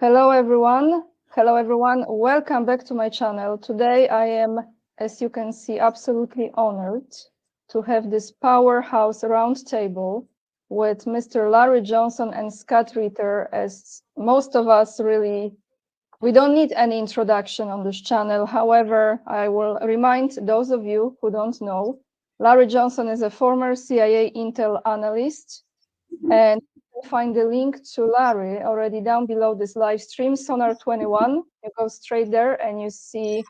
Hello everyone. Hello everyone. Welcome back to my channel. Today I am, as you can see, absolutely honored to have this powerhouse roundtable with Mr. Larry Johnson and Scott Ritter. As most of us we don't need any introduction on this channel. However, I will remind those of you who don't know, Larry Johnson is a former CIA Intel analyst, and you can find the link to Larry already down below this live stream, Sonar 21. You go straight there and you see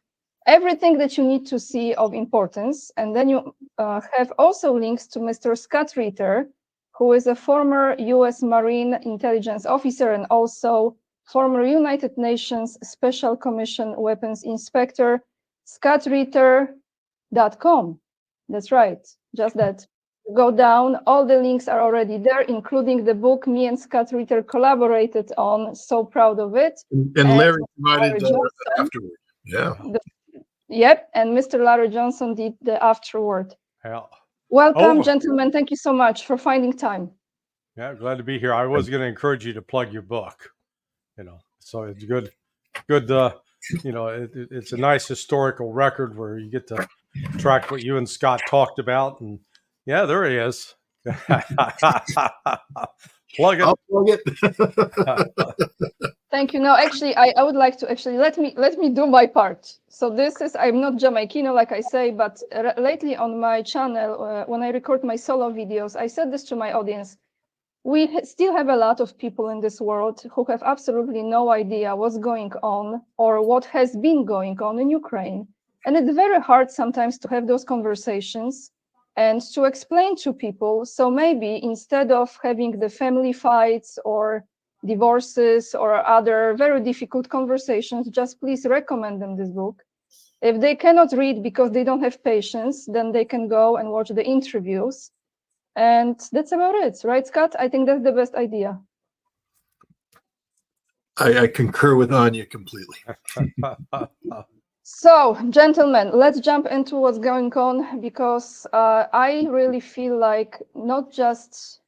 everything that you need to see of importance. And then you have also links to Mr. Scott Ritter, who is a former US Marine intelligence officer and also former United Nations Special Commission Weapons Inspector, scottritter.com. That's right, just that. Go down, all the links are already there, including the book me and Scott Ritter collaborated on. So proud of it. And Larry provided afterward. Yeah. Yep, and Mr. Larry Johnson did the afterward. Yeah. Welcome, gentlemen. Thank you so much for finding time. Yeah, glad to be here. I was going to encourage you to plug your book, so it's good. It's a nice historical record where you get to track what you and Scott talked about. And yeah, there he is. Plug it. I'll plug it. Thank you. No, actually, I would like to let me do my part. So this is, I'm not Jamaicano, like I say, but lately on my channel, when I record my solo videos, I said this to my audience. We still have a lot of people in this world who have absolutely no idea what's going on or what has been going on in Ukraine. And it's very hard sometimes to have those conversations and to explain to people. So maybe instead of having the family fights or divorces or other very difficult conversations, just please recommend them this book. If they cannot read because they don't have patience, then they can go and watch the interviews. And that's about it, right, Scott? I think that's the best idea. I concur with Anya completely. So, gentlemen, let's jump into what's going on, because I really feel like not just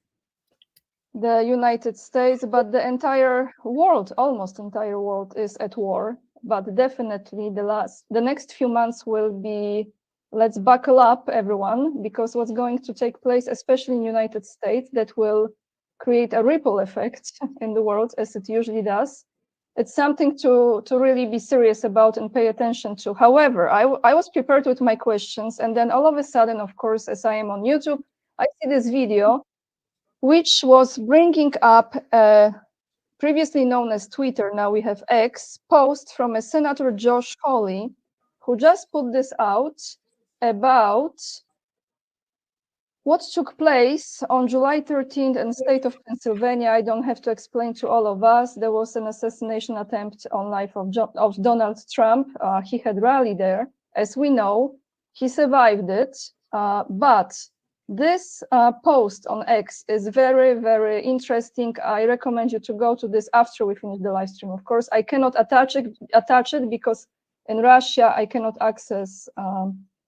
the United States, but the entire world, almost entire world, is at war. But definitely the next few months will be, let's buckle up, everyone, because what's going to take place, especially in the United States, that will create a ripple effect in the world, as it usually does. It's something to really be serious about and pay attention to. However, I was prepared with my questions, and then all of a sudden, of course, as I am on YouTube, I see this video, which was bringing up previously known as Twitter, now we have X, post from a Senator Josh Hawley, who just put this out about what took place on July 13th in the state of Pennsylvania. I don't have to explain to all of us. There was an assassination attempt on life of Donald Trump. He had rallied there. As we know, he survived it. But this post on X is very, very interesting. I recommend you to go to this after we finish the live stream. Of course, I cannot attach it because in Russia, I cannot access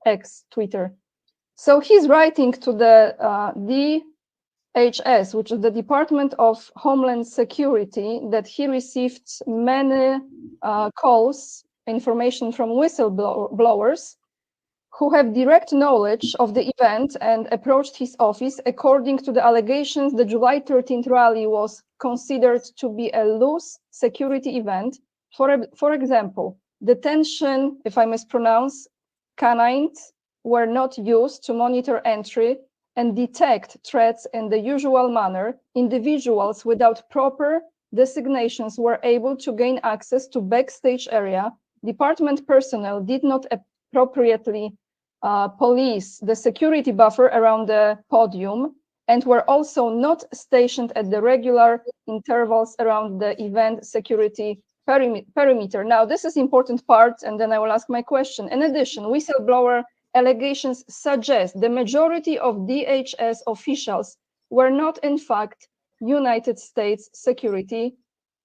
X, Twitter. So he's writing to the DHS, which is the Department of Homeland Security, that he received many calls, information from whistleblowers who have direct knowledge of the event and approached his office. According to the allegations, the July 13th rally was considered to be a loose security event. For example, detention, if I mispronounce, canines were not used to monitor entry and detect threats in the usual manner. Individuals without proper designations were able to gain access to backstage area. Department personnel did not appropriately police the security buffer around the podium and were also not stationed at the regular intervals around the event security perimeter. Now, this is important part, and then I will ask my question. In addition, whistleblower allegations suggest the majority of DHS officials were not, in fact, United States Security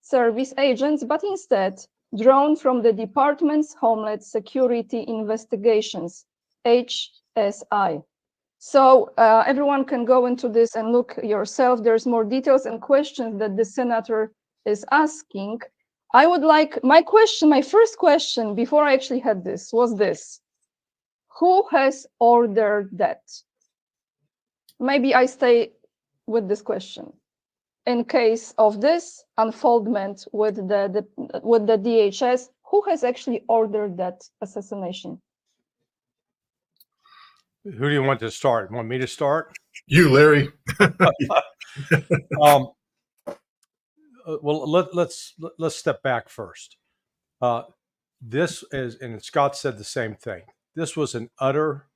Service agents, but instead drawn from the Department's Homeland Security Investigations, HSI. So everyone can go into this and look yourself. There's more details and questions that the senator is asking. I would like my first question before I actually had this was this: who has ordered that? Maybe I stay with this question. In case of this unfoldment with the DHS, who has actually ordered that assassination? Who do you want to start? Want me to start? You, Larry. Well, let's step back first. This is, and Scott said the same thing. This was an utter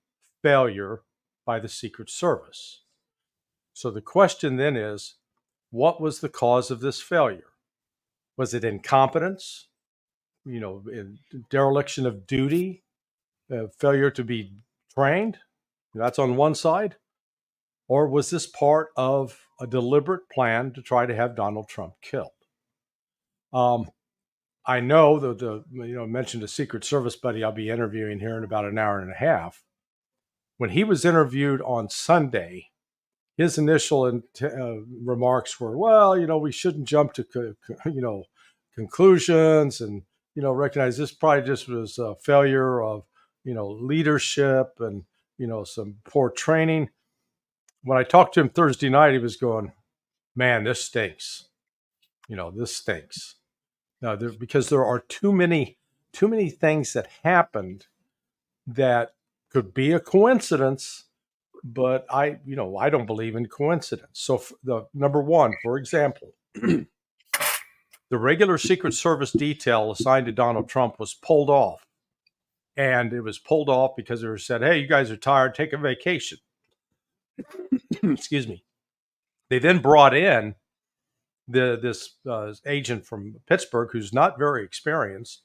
failure by the Secret Service. So the question then is, what was the cause of this failure? Was it incompetence? Dereliction of duty, failure to be trained? That's on one side. Or was this part of a deliberate plan to try to have Donald Trump killed? I know that mentioned a Secret Service buddy I'll be interviewing here in about an hour and a half. When he was interviewed on Sunday, his initial remarks were, well, we shouldn't jump to conclusions and recognize this probably just was a failure of leadership and some poor training. When I talked to him Thursday night, he was going, man, this stinks. This stinks. Now, because there are too many things that happened that could be a coincidence, but I don't believe in coincidence. So the number one, for example, the regular Secret Service detail assigned to Donald Trump was pulled off. And it was pulled off because they were said, hey, you guys are tired, take a vacation. Excuse me. They then brought in this agent from Pittsburgh who's not very experienced,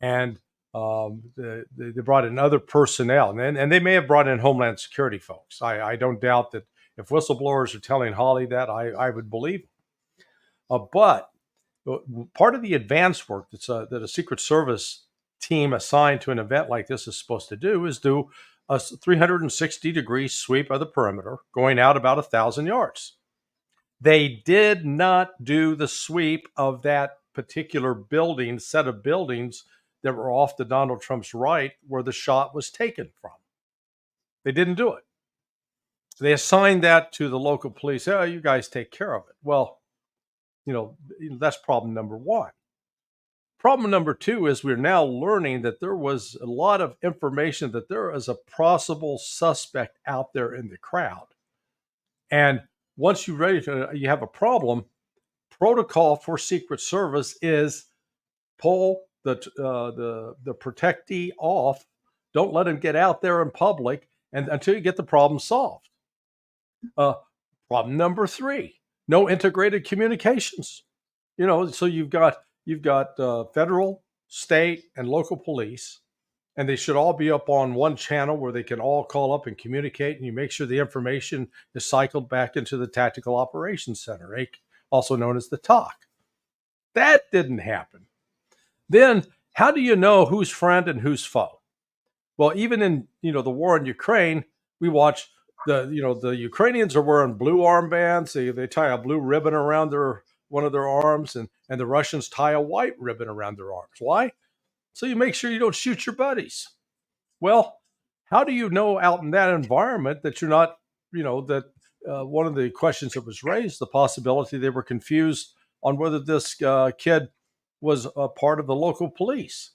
and they brought in other personnel, and they may have brought in Homeland Security folks. I don't doubt that if whistleblowers are telling Holly that, I would believe them. But part of the advance work that a Secret Service team assigned to an event like this is supposed to do is do a 360-degree sweep of the perimeter, going out about 1,000 yards. They did not do the sweep of that particular set of buildings that were off to Donald Trump's right where the shot was taken from. They didn't do it. They assigned that to the local police. Oh, you guys take care of it. Well, that's problem number one. Problem number two is we're now learning that there was a lot of information that there is a possible suspect out there in the crowd. And once you have a problem, protocol for Secret Service is pull the protectee off. Don't let him get out there in public and until you get the problem solved. Problem number three, no integrated communications. So you've got federal, state, and local police, and they should all be up on one channel where they can all call up and communicate, and you make sure the information is cycled back into the Tactical Operations Center, also known as the TOC. That didn't happen. Then how do you know who's friend and who's foe? Well, even in the war in Ukraine, we watch the Ukrainians are wearing blue armbands. They tie a blue ribbon around one of their arms, and the Russians tie a white ribbon around their arms. Why? So you make sure you don't shoot your buddies. Well, how do you know out in that environment that you're not, one of the questions that was raised, the possibility they were confused on whether this kid was a part of the local police.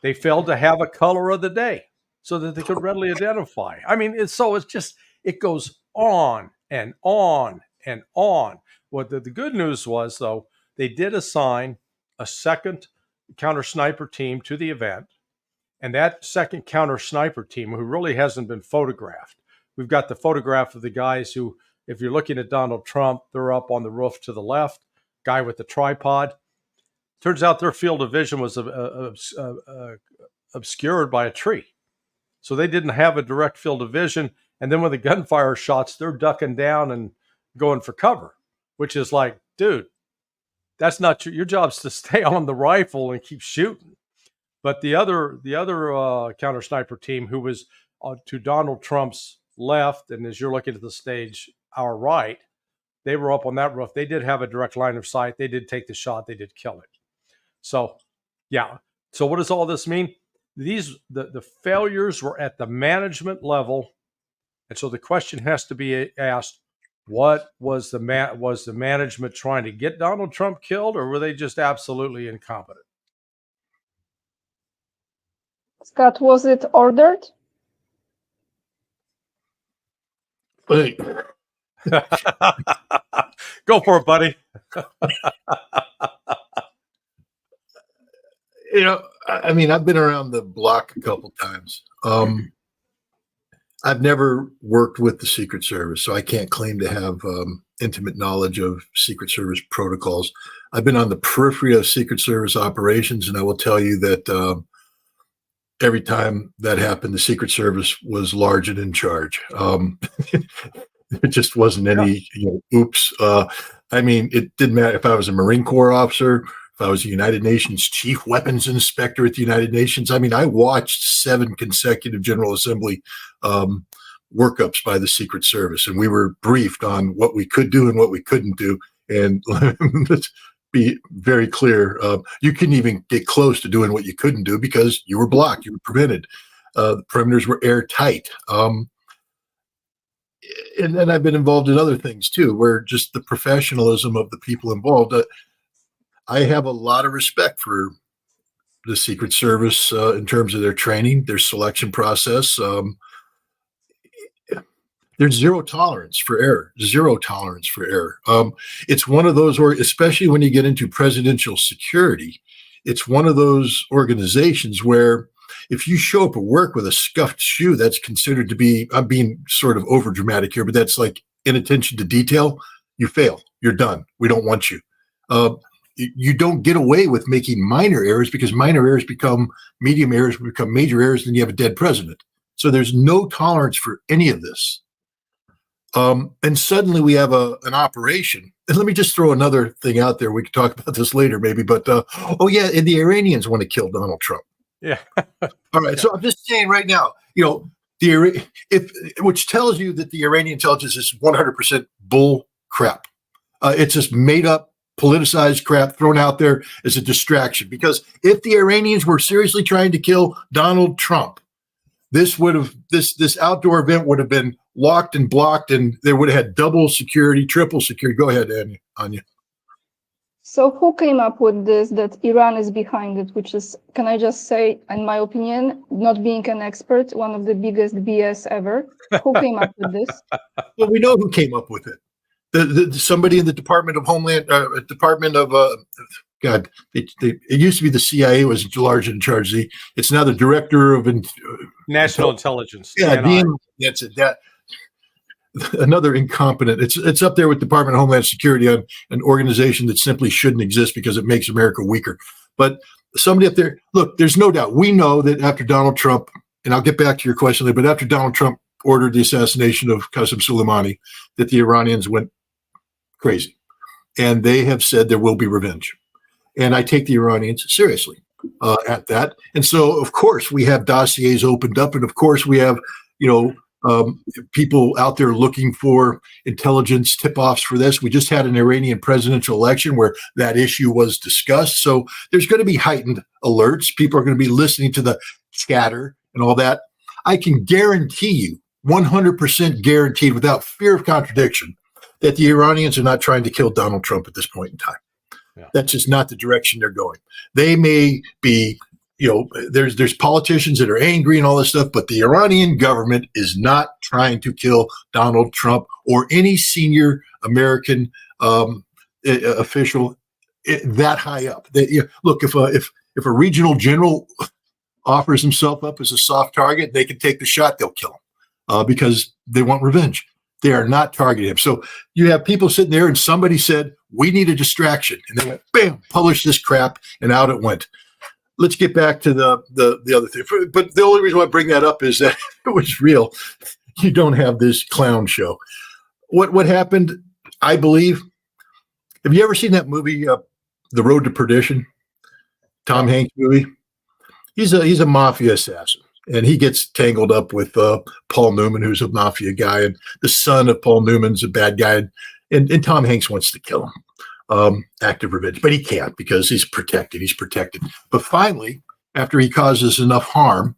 They failed to have a color of the day so that they could readily identify. I mean, it goes on and on and on. What the good news was, though, they did assign a second counter sniper team to the event. And that second counter sniper team, who really hasn't been photographed, we've got the photograph of the guys who, if you're looking at Donald Trump, they're up on the roof to the left, guy with the tripod. Turns out their field of vision was obscured by a tree. So they didn't have a direct field of vision. And then when the gunfire shots, they're ducking down and going for cover, which is like, dude, that's not your job's to stay on the rifle and keep shooting. But the other counter sniper team, who was to Donald Trump's left, and as you're looking at the stage, our right, they were up on that roof. They did have a direct line of sight. They did take the shot. They did kill it. So, yeah. So what does all this mean? The failures were at the management level, and so the question has to be asked: what was the management trying to get Donald Trump killed, or were they just absolutely incompetent? Scott, was it ordered? Wait, Go for it, buddy. you know, I mean, I've been around the block a couple times. I've never worked with the Secret Service, so I can't claim to have intimate knowledge of Secret Service protocols. I've been on the periphery of Secret Service operations, and I will tell you that every time that happened, the Secret Service was large and in charge. It just wasn't any, oops. I mean, it didn't matter if I was a Marine Corps officer, if I was a United Nations chief weapons inspector at the United Nations. I mean, I watched 7 consecutive General Assembly workups by the Secret Service, and we were briefed on what we could do and what we couldn't do. And let's be very clear, you couldn't even get close to doing what you couldn't do because you were blocked, you were prevented. The perimeters were airtight. And then I've been involved in other things too, where just the professionalism of the people involved. I have a lot of respect for the Secret Service in terms of their training, their selection process. There's zero tolerance for error. Zero tolerance for error. It's one of those, especially when you get into presidential security, it's one of those organizations where if you show up at work with a scuffed shoe, that's considered to be, I'm being sort of over dramatic here, but that's like inattention to detail. You fail. You're done. We don't want you. You don't get away with making minor errors because minor errors become medium errors, become major errors, and you have a dead president. So there's no tolerance for any of this. And suddenly we have an operation. And let me just throw another thing out there. We can talk about this later, maybe. But oh yeah, and the Iranians want to kill Donald Trump. Yeah. All right. Yeah. So I'm just saying right now, which tells you that the Iranian intelligence is 100% bull crap. It's just made up, politicized crap thrown out there as a distraction. Because if the Iranians were seriously trying to kill Donald Trump, this outdoor event would have been locked and blocked, and they would have had double security, triple security. Go ahead, Anya. So who came up with this, that Iran is behind it, which is, can I just say, in my opinion, not being an expert, one of the biggest BS ever. Who came up with this? Well, we know who came up with it. Somebody in the Department of Homeland, Department of, God, it used to be the CIA was large in charge. It's now the Director of National Intelligence. Yeah, that's it. That another incompetent. It's up there with Department of Homeland Security on an organization that simply shouldn't exist because it makes America weaker. But somebody up there, look, there's no doubt. We know that after Donald Trump, and I'll get back to your question later, but after Donald Trump ordered the assassination of Qasem Soleimani, that the Iranians went crazy. And they have said there will be revenge. And I take the Iranians seriously at that. And so, of course, we have dossiers opened up. And of course, we have, people out there looking for intelligence tip-offs for this. We just had an Iranian presidential election where that issue was discussed. So there's going to be heightened alerts. People are going to be listening to the chatter and all that. I can guarantee you, 100% guaranteed without fear of contradiction, that the Iranians are not trying to kill Donald Trump at this point in time. Yeah. That's just not the direction they're going. They may be, there's politicians that are angry and all this stuff, but the Iranian government is not trying to kill Donald Trump or any senior American official that high up. Look, if a regional general offers himself up as a soft target, they can take the shot, they'll kill him because they want revenge. They are not targeting him. So you have people sitting there and somebody said, we need a distraction. And they went, bam, publish this crap, and out it went. Let's get back to the other thing. But the only reason why I bring that up is that it was real. You don't have this clown show. What happened, I believe, have you ever seen that movie, The Road to Perdition? Tom Hanks movie? He's a mafia assassin. And he gets tangled up with Paul Newman, who's a mafia guy, and the son of Paul Newman's a bad guy, and Tom Hanks wants to kill him. act of revenge, but he can't because he's protected. He's protected. But finally, after he causes enough harm,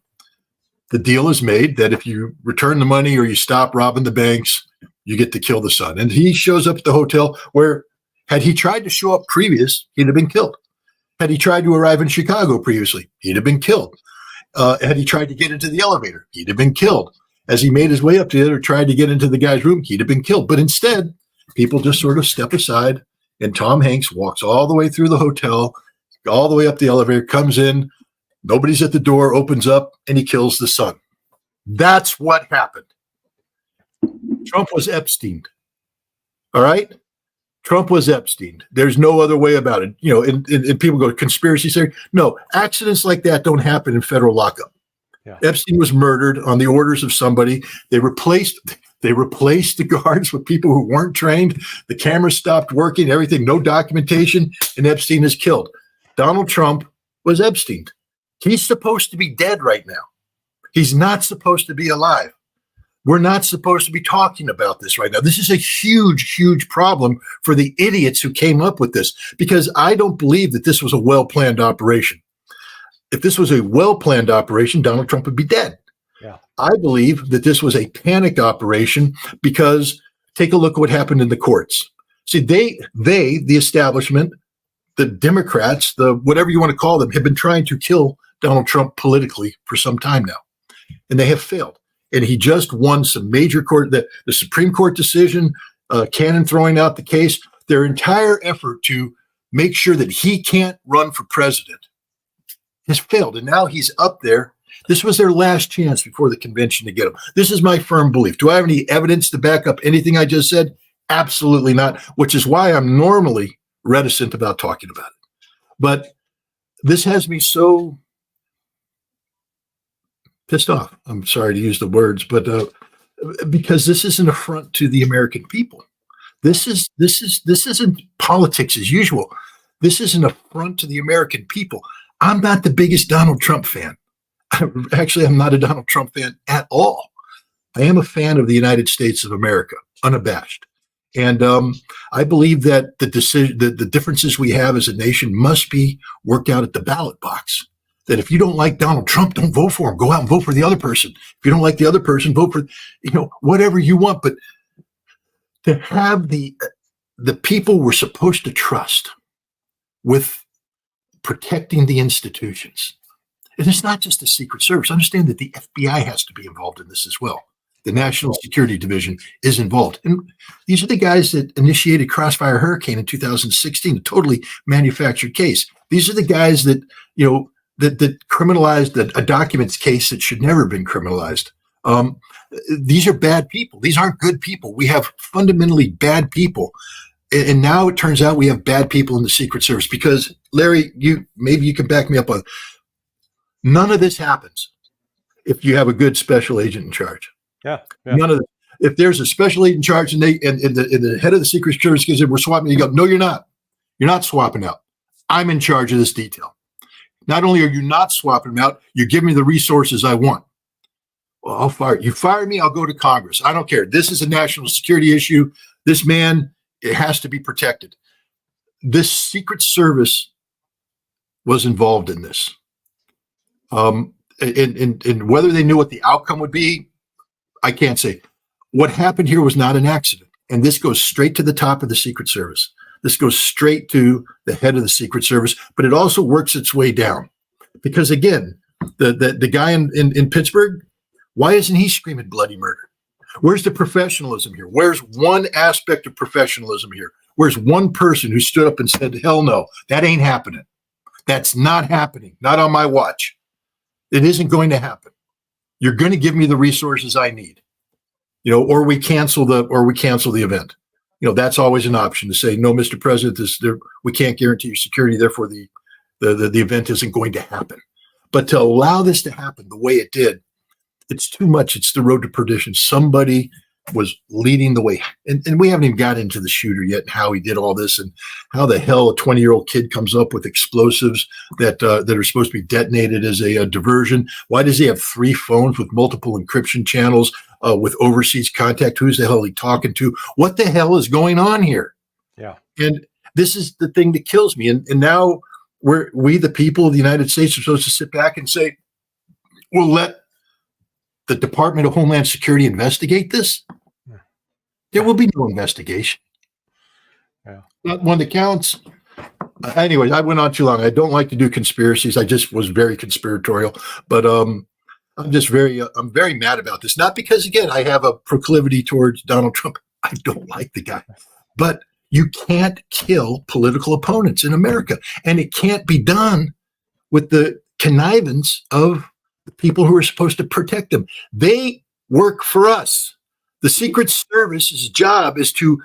the deal is made that if you return the money or you stop robbing the banks, you get to kill the son. And he shows up at the hotel where, had he tried to show up previous, he'd have been killed. Had he tried to arrive in Chicago previously, he'd have been killed. Had he tried to get into the elevator, he'd have been killed. As he made his way up to it or tried to get into the guy's room, he'd have been killed. But instead, people just sort of step aside, and Tom Hanks walks all the way through the hotel, all the way up the elevator, comes in, nobody's at the door, opens up, and he kills the son. That's what happened. Trump was Epstein. All right? Trump was Epstein. There's no other way about it. You know, and people go, conspiracy theory. No, accidents like that don't happen in federal lockup. Yeah. Epstein was murdered on the orders of somebody. They replaced the guards with people who weren't trained. The cameras stopped working, everything, no documentation, and Epstein is killed. Donald Trump was Epstein. He's supposed to be dead right now. He's not supposed to be alive. We're not supposed to be talking about this right now. This is a huge, huge problem for the idiots who came up with this, because I don't believe that this was a well-planned operation. If this was a well-planned operation, Donald Trump would be dead. Yeah. I believe that this was a panic operation because take a look at what happened in the courts. See, the establishment, the Democrats, the whatever you want to call them, have been trying to kill Donald Trump politically for some time now, and they have failed. And he just won some major court, the Supreme Court decision, Cannon throwing out the case, their entire effort to make sure that he can't run for president has failed. And now he's up there. This was their last chance before the convention to get him. This is my firm belief. Do I have any evidence to back up anything I just said? Absolutely not, which is why I'm normally reticent about talking about it. But this has me so pissed off. I'm sorry to use the words, but because this is an affront to the American people. This isn't politics as usual. This is an affront to the American people. I'm not the biggest Donald Trump fan. Actually, I'm not a Donald Trump fan at all. I am a fan of the United States of America, unabashed. And I believe that the differences we have as a nation must be worked out at the ballot box. That if you don't like Donald Trump, don't vote for him. Go out and vote for the other person. If you don't like the other person, vote for, whatever you want. But to have the people we're supposed to trust with protecting the institutions. And it's not just the Secret Service. Understand that the FBI has to be involved in this as well. The National Security Division is involved. And these are the guys that initiated Crossfire Hurricane in 2016, a totally manufactured case. These are the guys that, that criminalized a documents case that should never have been criminalized. These are bad people. These aren't good people. We have fundamentally bad people. And now it turns out we have bad people in the Secret Service because, Larry, maybe you can back me up on none of this happens if you have a good special agent in charge. Yeah. None of it. If there's a special agent in charge and the head of the Secret Service says we're swapping, you go, no, you're not. You're not swapping out. I'm in charge of this detail. Not only are you not swapping them out, you're giving me the resources I want. Well, I'll fire you. You fire me, I'll go to Congress. I don't care. This is a national security issue. This man, it has to be protected. This Secret Service was involved in this. And whether they knew what the outcome would be, I can't say. What happened here was not an accident. And this goes straight to the top of the Secret Service. This goes straight to the head of the Secret Service, but it also works its way down. Because again, the guy in Pittsburgh, why isn't he screaming bloody murder? Where's the professionalism here? Where's one aspect of professionalism here? Where's one person who stood up and said, hell no, that ain't happening. That's not happening. Not on my watch. It isn't going to happen. You're going to give me the resources I need, or we cancel the event. That's always an option to say, no, Mr. President, we can't guarantee your security. Therefore, the event isn't going to happen. But to allow this to happen the way it did, it's too much. It's the road to perdition. Somebody was leading the way. And we haven't even got into the shooter yet and how he did all this and how the hell a 20-year-old kid comes up with explosives that are supposed to be detonated as a diversion. Why does he have 3 phones with multiple encryption channels with overseas contact? Who's the hell is he talking to? What the hell is going on here? Yeah. And this is the thing that kills me. And now we, the people of the United States, are supposed to sit back and say, we'll let the Department of Homeland Security investigate this. There will be no investigation. Yeah. Not one that counts. Anyways, I went on too long. I don't like to do conspiracies. I just was very conspiratorial, but I'm very mad about this. Not because, again, I have a proclivity towards Donald Trump. I don't like the guy, but you can't kill political opponents in America, and it can't be done with the connivance of the people who are supposed to protect them. They work for us. The Secret Service's job is to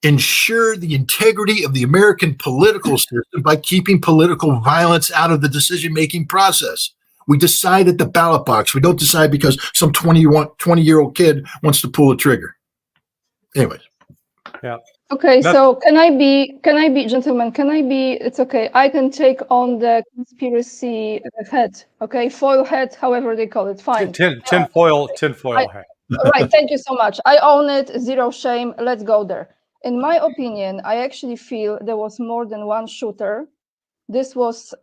ensure the integrity of the American political system by keeping political violence out of the decision-making process. We decide at the ballot box. We don't decide because some 20-year-old kid wants to pull a trigger. Anyways. Yeah. Okay, so can I be, gentlemen, it's okay. I can take on the conspiracy head, okay? Foil head, however they call it, fine. Tinfoil hat. Right, thank you so much. I own it, zero shame, let's go there. In my opinion, I actually feel there was more than one shooter. This was,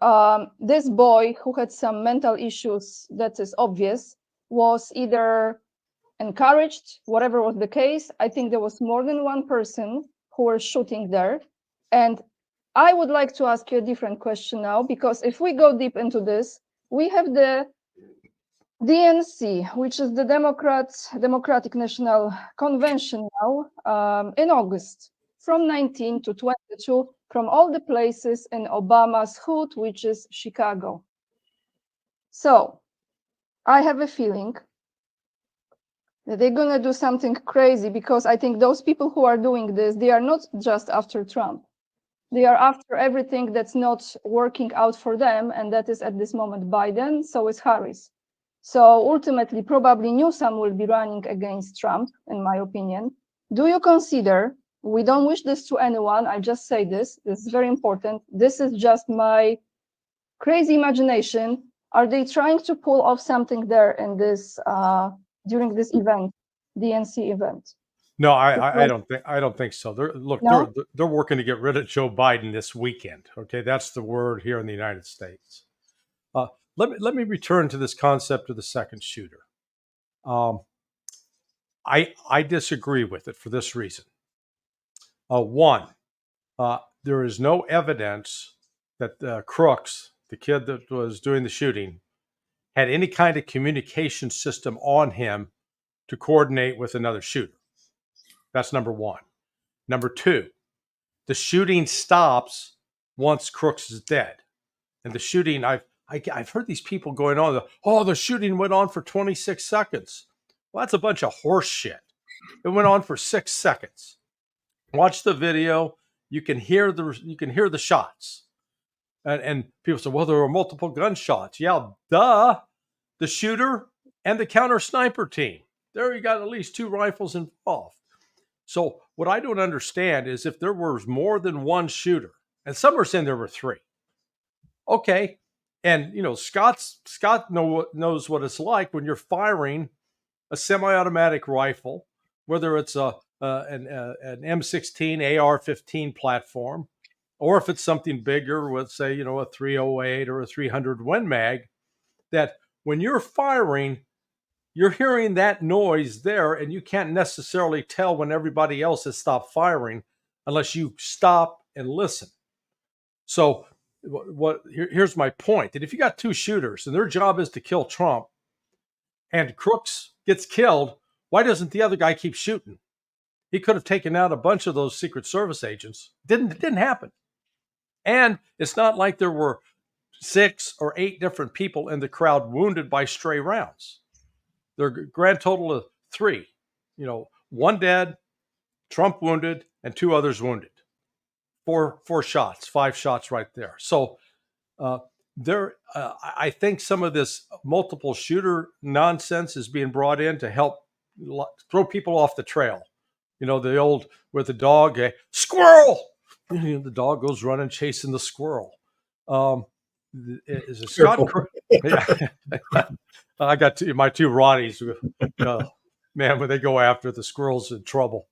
this boy who had some mental issues, that is obvious, was either encouraged, whatever was the case. I think there was more than one person who were shooting there. And I would like to ask you a different question now, because if we go deep into this, we have the DNC, which is the Democratic National Convention now, in August, from 19 to 22, from all the places in Obama's hood, which is Chicago. So I have a feeling that they're going to do something crazy, because I think those people who are doing this, they are not just after Trump. They are after everything that's not working out for them, and that is at this moment Biden, so is Harris. So ultimately, probably Newsom will be running against Trump, in my opinion. Do you consider, we don't wish this to anyone, I just say this is very important, this is just my crazy imagination. Are they trying to pull off something there in this, during this event, DNC event? No, I don't think so. They're working to get rid of Joe Biden this weekend. Okay, that's the word here in the United States. Let me return to this concept of the second shooter. I disagree with it for this reason. One, there is no evidence that Crooks, the kid that was doing the shooting, had any kind of communication system on him to coordinate with another shooter. That's number one. Number two, the shooting stops once Crooks is dead. And the shooting, I've heard these people going on, the shooting went on for 26 seconds. Well, that's a bunch of horse shit. It went on for 6 seconds. Watch the video. You can hear the shots. And people say, well, there were multiple gunshots. Yeah, duh. The shooter and the counter sniper team. There you got at least 2 rifles involved. So what I don't understand is if there was more than one shooter, and some are saying there were 3. Okay. And, Scott knows what it's like when you're firing a semi-automatic rifle, whether it's an M16 AR-15 platform, or if it's something bigger with, say, a 308 or a 300 Win Mag, that when you're firing, you're hearing that noise there, and you can't necessarily tell when everybody else has stopped firing unless you stop and listen. So here's my point, that if you got 2 shooters and their job is to kill Trump and Crooks gets killed, why doesn't the other guy keep shooting? He could have taken out a bunch of those Secret Service agents. It didn't happen. And it's not like there were 6 or 8 different people in the crowd wounded by stray rounds. There are a grand total of 3. 1 dead, Trump wounded, and 2 others wounded. 4 shots, 5 shots right there. So I think some of this multiple shooter nonsense is being brought in to help throw people off the trail. The old with the dog, squirrel. The dog goes running chasing the squirrel. Is it Scott? Yeah. I got my 2 Ronnies. Man, when they go after the squirrels, in trouble.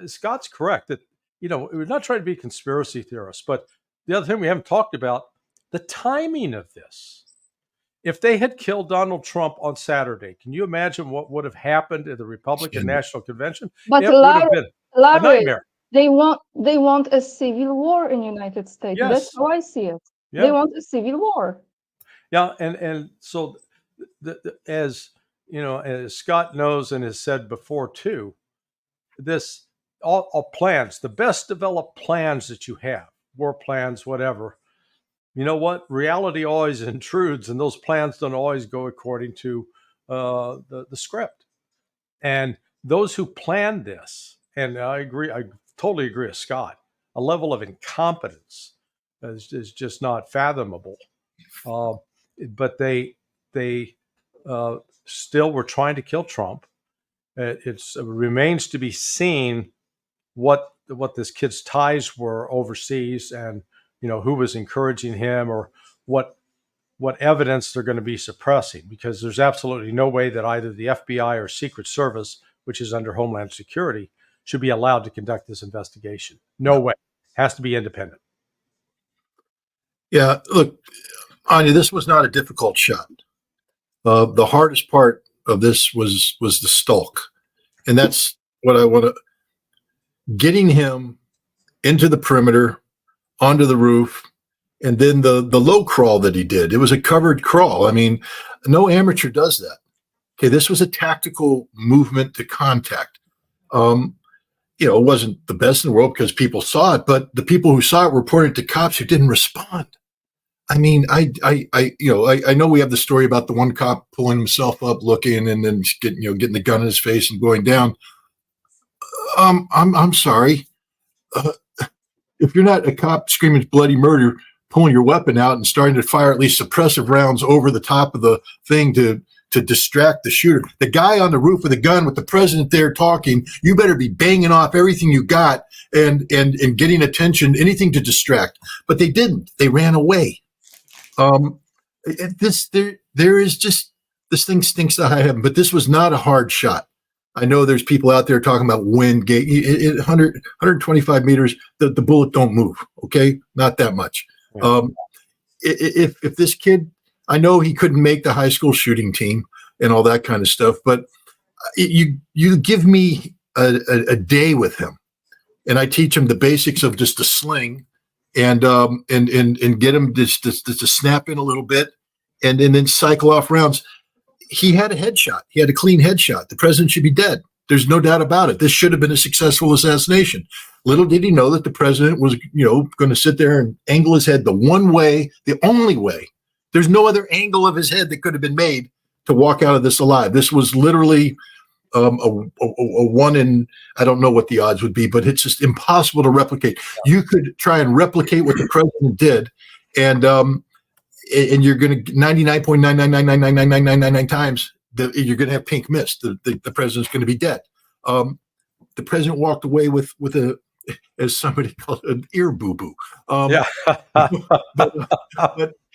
Scott's correct that we're not trying to be conspiracy theorists, but the other thing we haven't talked about, the timing of this. If they had killed Donald Trump on Saturday, can you imagine what would have happened at the Republican National Convention? But It would have been a Larry, nightmare. they want a civil war in the United States. Yes. That's how I see it. Yeah. They want a civil war. Yeah, and so as Scott knows and has said before too, this all plans, the best developed plans that you have, war plans, whatever. You know what? Reality always intrudes, and those plans don't always go according to the script. And those who planned this, and I totally agree with Scott, a level of incompetence is just not fathomable. But they still were trying to kill Trump. It remains to be seen what this kid's ties were overseas, and who was encouraging him, or what evidence they're going to be suppressing, because there's absolutely no way that either the FBI or Secret Service, which is under Homeland Security, should be allowed to conduct this investigation. No way. It has to be independent. Yeah, look, Anya, this was not a difficult shot. The hardest part of this was the stalk. And that's what I want to, getting him into the perimeter, onto the roof, and then the low crawl that he did. It was a covered crawl. I mean, no amateur does that. Okay, this was a tactical movement to contact. It wasn't the best in the world because people saw it, but the people who saw it reported to cops who didn't respond. I mean, I know we have the story about the one cop pulling himself up, looking, and then getting the gun in his face and going down. I'm sorry. If you're not a cop screaming bloody murder, pulling your weapon out and starting to fire at least suppressive rounds over the top of the thing to distract the shooter, the guy on the roof with a gun with the president there talking, you better be banging off everything you got and getting attention, anything to distract. But they didn't. They ran away. There is just, this thing stinks to high heaven, but this was not a hard shot. I know there's people out there talking about wind gate, 125 meters, the bullet don't move. Okay. Not that much. Yeah. If this kid, I know he couldn't make the high school shooting team and all that kind of stuff, but you give me a day with him and I teach him the basics of just a sling and get him just to snap in a little bit and then cycle off rounds. He had a headshot. He had a clean headshot. The president should be dead. There's no doubt about it. This should have been a successful assassination. Little did he know that the president was, going to sit there and angle his head the one way, the only way. There's no other angle of his head that could have been made to walk out of this alive. This was literally a one in, I don't know what the odds would be, but it's just impossible to replicate. You could try and replicate what the president did, and you're going to 99.999999999 times you're going to have pink mist. The president's going to be dead. The president walked away with a, as somebody called it, an ear boo boo. Yeah. but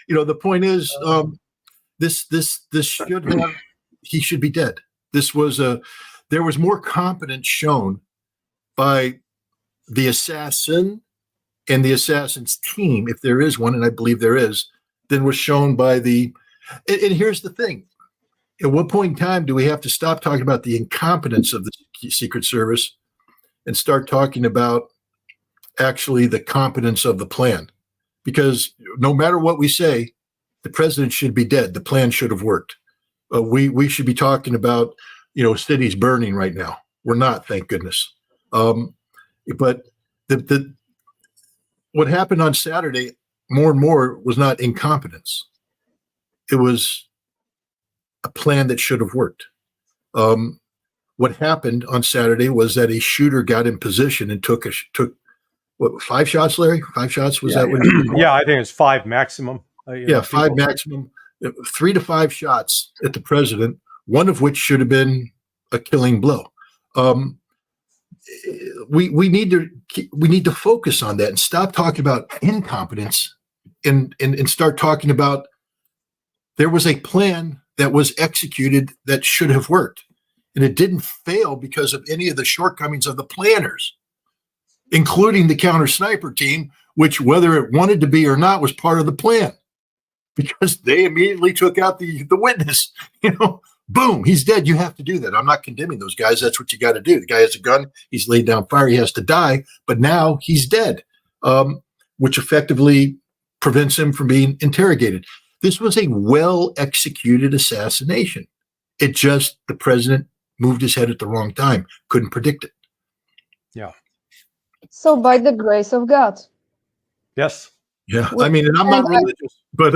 the point is, this should have, he should be dead. There was more competence shown by the assassin and the assassin's team, if there is one, and I believe there is, than was shown by and here's the thing. At what point in time do we have to stop talking about the incompetence of the Secret Service and start talking about actually the competence of the plan? Because no matter what we say, the president should be dead. The plan should have worked. We should be talking about, cities burning right now. We're not, thank goodness. But what happened on Saturday, more and more, was not incompetence. It was a plan that should have worked. What happened on Saturday was that a shooter got in position and took what, 5 shots, Larry? 5 shots? Was that what? Yeah, I think it's 5 maximum. 5 maximum. 3 to 5 shots at the president, one of which should have been a killing blow. We need to focus on that and stop talking about incompetence and start talking about there was a plan that was executed that should have worked, and it didn't fail because of any of the shortcomings of the planners. including the counter sniper team, which, whether it wanted to be or not, was part of the plan, because they immediately took out the witness. Boom, he's dead. You have to do that. I'm not condemning those guys. That's what you got to do. The guy has a gun. He's laid down fire. He has to die. But now he's dead, which effectively prevents him from being interrogated. This was a well-executed assassination. It just, the president moved his head at the wrong time. Couldn't predict it. Yeah. So by the grace of God. Yes. Yeah. I mean, and I'm not religious, but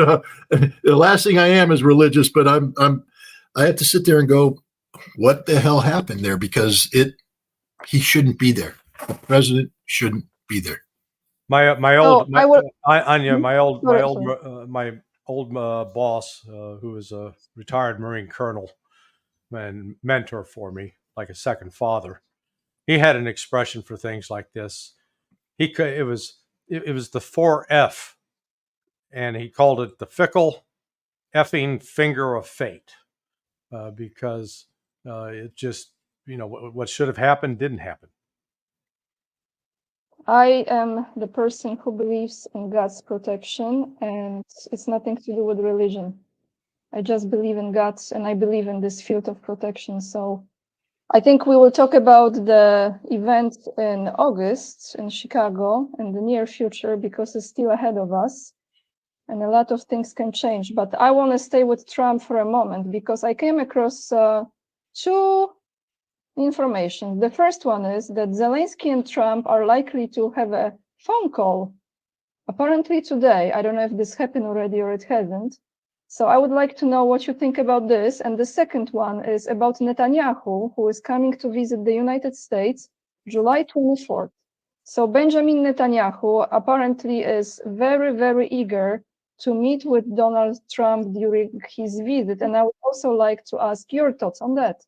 the last thing I am is religious, but I have to sit there and go, what the hell happened there? Because he shouldn't be there. The president shouldn't be there. My old boss, who was a retired Marine colonel and mentor for me, like a second father, he had an expression for things like this. It was the 4F, and he called it the fickle effing finger of fate, because it just, what should have happened didn't happen. I am the person who believes in God's protection, and it's nothing to do with religion. I just believe in God, and I believe in this field of protection. So I think we will talk about the event in August in Chicago in the near future, because it's still ahead of us and a lot of things can change. But I want to stay with Trump for a moment, because I came across two information. The first one is that Zelensky and Trump are likely to have a phone call, apparently today. I don't know if this happened already or it hasn't. So I would like to know what you think about this. And the second one is about Netanyahu, who is coming to visit the United States July 24th. So Benjamin Netanyahu apparently is very, very eager to meet with Donald Trump during his visit. And I would also like to ask your thoughts on that.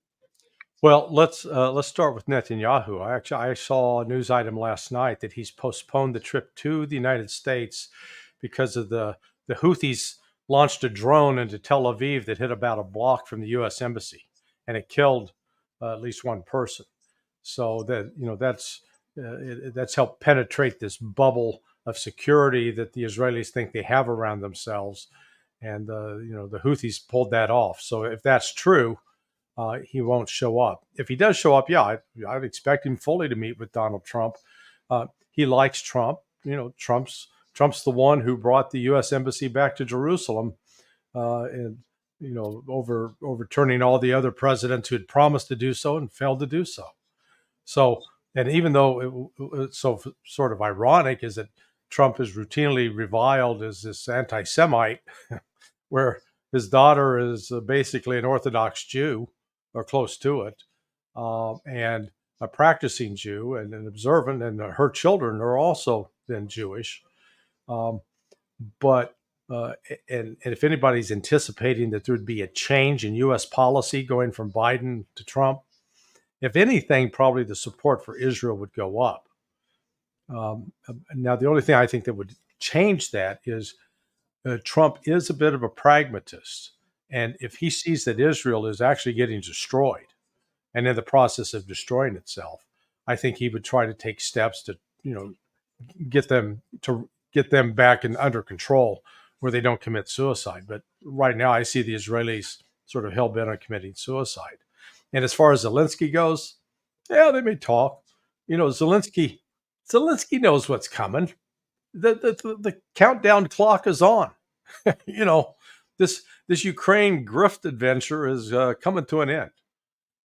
Well, let's start with Netanyahu. I saw a news item last night that he's postponed the trip to the United States because of the Houthis launched a drone into Tel Aviv that hit about a block from the U.S. Embassy, and it killed at least one person. So that's helped penetrate this bubble of security that the Israelis think they have around themselves, and the Houthis pulled that off. So if that's true, he won't show up. If he does show up, I'd expect him fully to meet with Donald Trump. He likes Trump. Trump's the one who brought the U.S. Embassy back to Jerusalem, and overturning all the other presidents who had promised to do so and failed to do so. So, and even though it's so sort of ironic is that Trump is routinely reviled as this anti-Semite, where his daughter is basically an Orthodox Jew, or close to it, and a practicing Jew and an observant, and her children are also then Jewish. But if anybody's anticipating that there would be a change in U.S. policy going from Biden to Trump, if anything, probably the support for Israel would go up. Now, the only thing I think that would change that is Trump is a bit of a pragmatist. And if he sees that Israel is actually getting destroyed and in the process of destroying itself, I think he would try to take steps to, get them back and under control where they don't commit suicide. But right now I see the Israelis sort of hell-bent on committing suicide. And as far as Zelensky goes, they may talk. Zelensky knows what's coming. The countdown clock is on. This Ukraine grift adventure is coming to an end,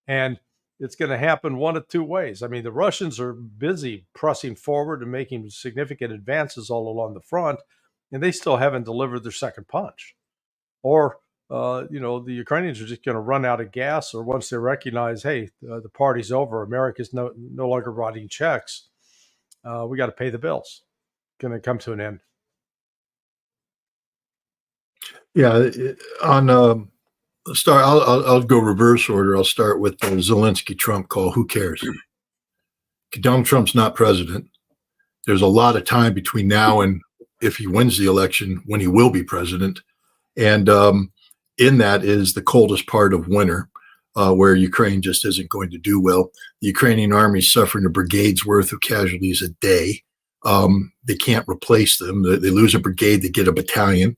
and it's going to happen one of two ways. I mean, the Russians are busy pressing forward and making significant advances all along the front, and they still haven't delivered their second punch. Or, the Ukrainians are just going to run out of gas, or once they recognize, hey, the party's over, America's no longer writing checks, we got to pay the bills. Going to come to an end. Yeah, on start. I'll go reverse order. I'll start with the Zelensky-Trump call. Who cares? Donald Trump's not president. There's a lot of time between now and if he wins the election, when he will be president, and in that is the coldest part of winter. where Ukraine just isn't going to do well. The Ukrainian army is suffering a brigade's worth of casualties a day. They can't replace them. They lose a brigade, they get a battalion.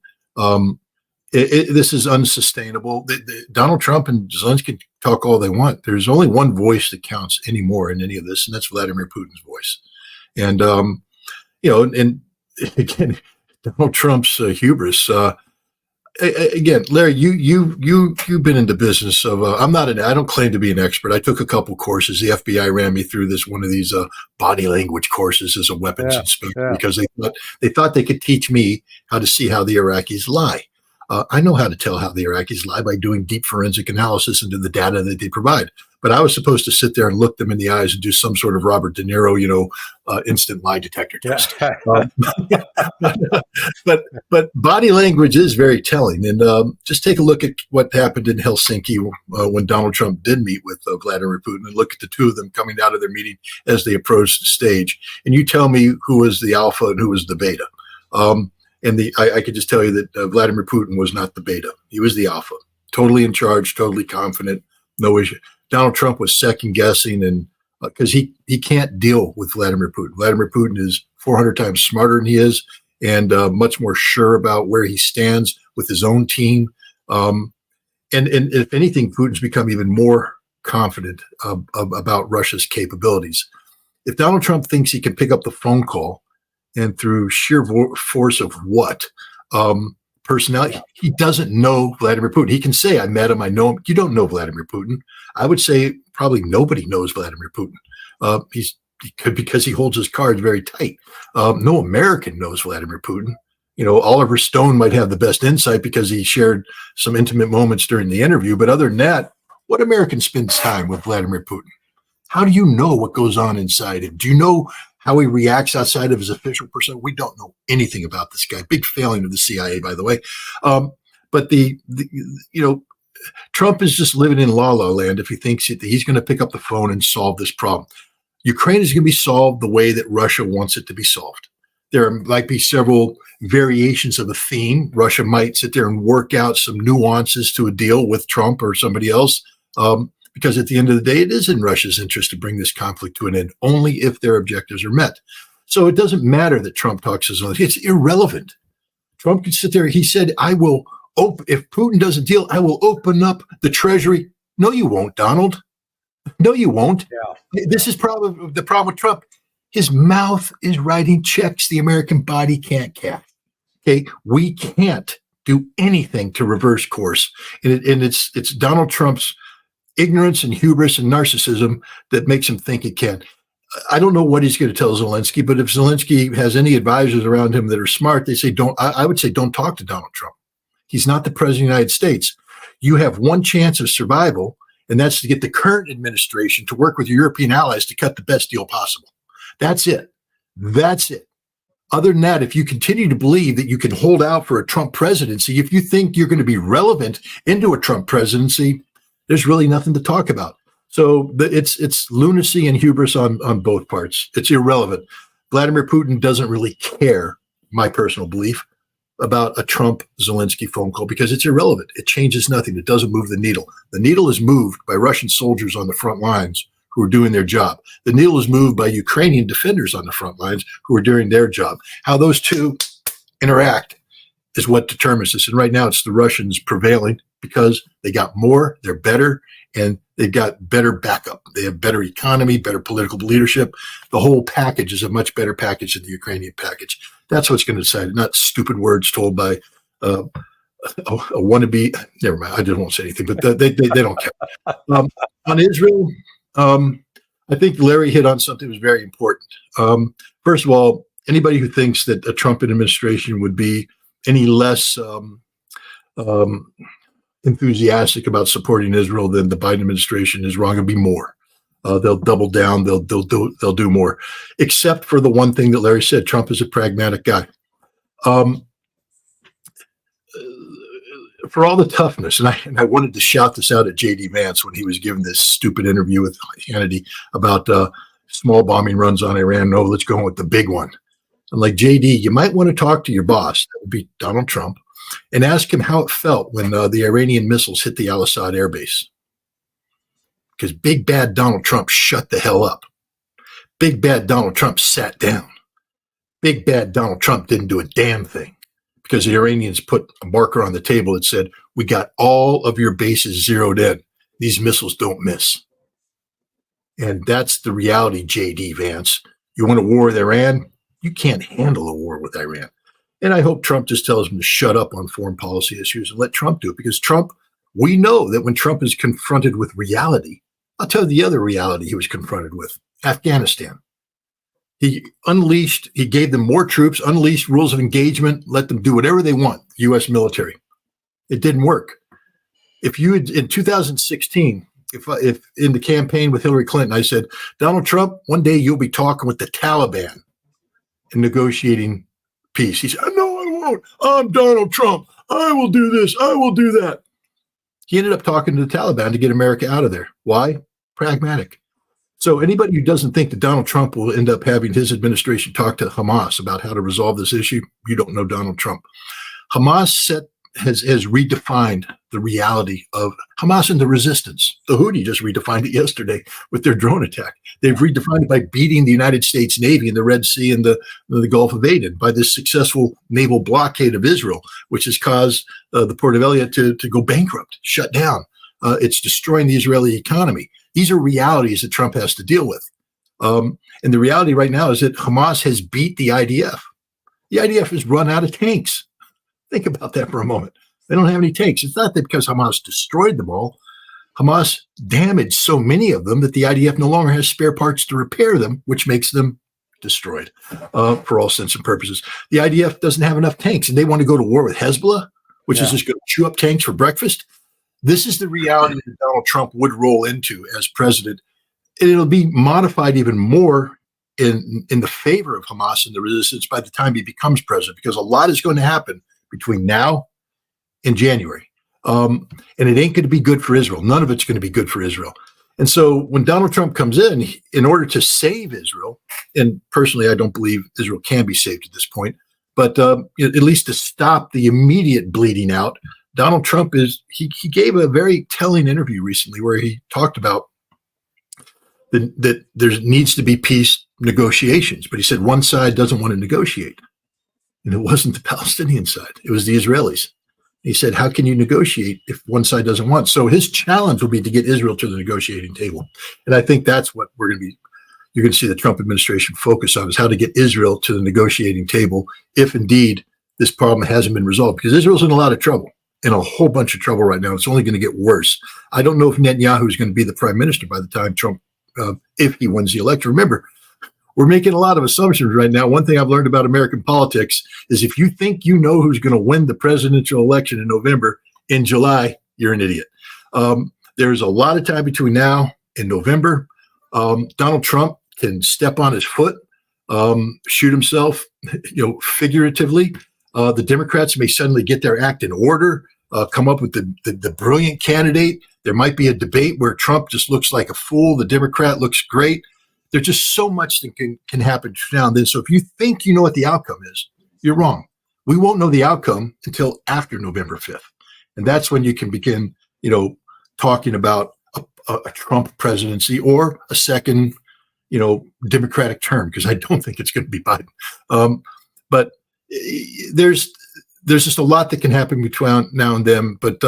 This is unsustainable. Donald Trump and Zelensky talk all they want. There's only one voice that counts anymore in any of this, and that's Vladimir Putin's voice. And and again, Donald Trump's hubris. Again, Larry, you've been in the business of. I don't claim to be an expert. I took a couple courses. The FBI ran me through one of these body language courses as a weapons inspector because they thought they could teach me how to see how the Iraqis lie. I know how to tell how the Iraqis lie by doing deep forensic analysis into the data that they provide. But I was supposed to sit there and look them in the eyes and do some sort of Robert De Niro, instant lie detector test. But body language is very telling. And just take a look at what happened in Helsinki when Donald Trump did meet with Vladimir Putin, and look at the two of them coming out of their meeting as they approached the stage. And you tell me who was the alpha and who was the beta. I could just tell you that Vladimir Putin was not the beta. He was the alpha, totally in charge, totally confident, no issue. Donald Trump was second guessing, and because he can't deal with Vladimir Putin. Vladimir Putin is 400 times smarter than he is, and much more sure about where he stands with his own team. And if anything, Putin's become even more confident about Russia's capabilities. If Donald Trump thinks he can pick up the phone call, and through sheer force of personality, he doesn't know Vladimir Putin. He can say, I met him, I know him. You don't know Vladimir Putin. I would say probably nobody knows Vladimir Putin. Because he holds his cards very tight. No American knows Vladimir Putin. Oliver Stone might have the best insight because he shared some intimate moments during the interview. But other than that, what American spends time with Vladimir Putin? How do you know what goes on inside him? Do you know how he reacts outside of his official persona? We don't know anything about this guy. Big failing of the CIA, by the way. But Trump is just living in la la land if he thinks that he's going to pick up the phone and solve this problem. Ukraine is going to be solved the way that Russia wants it to be solved. There might be several variations of a theme. Russia might sit there and work out some nuances to a deal with Trump or somebody else. Because at the end of the day, it is in Russia's interest to bring this conflict to an end, only if their objectives are met. So it doesn't matter that Trump talks as well. It's irrelevant. Trump can sit there. He said, if Putin doesn't deal, I will open up the treasury. No, you won't, Donald. No, you won't. Yeah. This is probably the problem with Trump. His mouth is writing checks the American body can't cash. Okay, we can't do anything to reverse course. And it's Donald Trump's ignorance and hubris and narcissism that makes him think it can. I don't know what he's going to tell Zelensky, but if Zelensky has any advisors around him that are smart, they say, I would say, don't talk to Donald Trump. He's not the president of the United States. You have one chance of survival, and that's to get the current administration to work with your European allies to cut the best deal possible. That's it. That's it. Other than that, if you continue to believe that you can hold out for a Trump presidency, if you think you're going to be relevant into a Trump presidency, there's really nothing to talk about. So it's lunacy and hubris on both parts. It's irrelevant. Vladimir Putin doesn't really care, my personal belief, about a Trump-Zelensky phone call because it's irrelevant. It changes nothing. It doesn't move the needle. The needle is moved by Russian soldiers on the front lines who are doing their job. The needle is moved by Ukrainian defenders on the front lines who are doing their job. How those two interact is what determines this. And right now it's the Russians prevailing because they got more, they're better, and they've got better backup. They have better economy, better political leadership. The whole package is a much better package than the Ukrainian package. That's what's going to decide, not stupid words told by a wannabe. Never mind, I just won't say anything, but they don't care. On Israel, I think Larry hit on something that was very important. First of all, anybody who thinks that a Trump administration would be any less enthusiastic about supporting Israel than the Biden administration is wrong. It'll be more. They'll double down. They'll do more. Except for the one thing that Larry said: Trump is a pragmatic guy. For all the toughness, and I wanted to shout this out at J.D. Vance when he was giving this stupid interview with Hannity about small bombing runs on Iran. No, let's go with the big one. I'm like, J.D., you might want to talk to your boss, that would be Donald Trump, and ask him how it felt when the Iranian missiles hit the Al-Assad airbase. because big bad Donald Trump shut the hell up. Big bad Donald Trump sat down. Big bad Donald Trump didn't do a damn thing because the Iranians put a marker on the table that said, we got all of your bases zeroed in. These missiles don't miss. And that's the reality, J.D. Vance. You want a war with Iran? You can't handle a war with Iran. And I hope Trump just tells him to shut up on foreign policy issues and let Trump do it, because Trump, we know that when Trump is confronted with reality, I'll tell you the other reality he was confronted with, Afghanistan. He gave them more troops, unleashed rules of engagement, let them do whatever they want, the U.S. military. It didn't work. If you had, in 2016, if in the campaign with Hillary Clinton, I said, Donald Trump, one day you'll be talking with the Taliban and negotiating peace. He said, no, I won't. I'm Donald Trump. I will do this. I will do that. He ended up talking to the Taliban to get America out of there. Why? Pragmatic. So anybody who doesn't think that Donald Trump will end up having his administration talk to Hamas about how to resolve this issue, you don't know Donald Trump. Hamas has redefined the reality of Hamas and the resistance. The Houthi just redefined it yesterday with their drone attack. They've redefined it by beating the United States Navy in the Red Sea and the Gulf of Aden, by this successful naval blockade of Israel, which has caused the Port of Eilat to go bankrupt, shut down. It's destroying the Israeli economy. These are realities that Trump has to deal with. And the reality right now is that Hamas has beat the IDF. The IDF has run out of tanks. Think about that for a moment. They don't have any tanks. It's not that because Hamas destroyed them all. Hamas damaged so many of them that the IDF no longer has spare parts to repair them, which makes them destroyed for all sense and purposes. The IDF doesn't have enough tanks, and they want to go to war with Hezbollah, which is just going to chew up tanks for breakfast. This is the reality that Donald Trump would roll into as president. And it'll be modified even more in the favor of Hamas and the resistance by the time he becomes president, because a lot is going to happen between now and January. And it ain't going to be good for Israel. None of it's going to be good for Israel. And so when Donald Trump comes in order to save Israel, and personally, I don't believe Israel can be saved at this point, but at least to stop the immediate bleeding out, Donald Trump he gave a very telling interview recently where he talked about that there needs to be peace negotiations, but he said one side doesn't want to negotiate. And it wasn't the Palestinian side. It was the Israelis. He said, how can you negotiate if one side doesn't want? So his challenge will be to get Israel to the negotiating table. And I think that's what you're going to see the Trump administration focus on, is how to get Israel to the negotiating table if indeed this problem hasn't been resolved. Because Israel's in a lot of trouble, in a whole bunch of trouble right now. It's only going to get worse. I don't know if Netanyahu is going to be the prime minister by the time Trump, if he wins the election. Remember, we're making a lot of assumptions right now. One thing I've learned about American politics is if you think you know who's going to win the presidential election in November, in July, you're an idiot. There's a lot of time between now and November. Donald Trump can step on his foot, shoot himself, figuratively. The Democrats may suddenly get their act in order, come up with the brilliant candidate. There might be a debate where Trump just looks like a fool. The Democrat looks great. There's just so much that can happen now and then. So if you think you know what the outcome is, you're wrong. We won't know the outcome until after November 5th. And that's when you can begin, talking about a Trump presidency or a second, Democratic term, because I don't think it's going to be Biden. But there's just a lot that can happen between now and then. But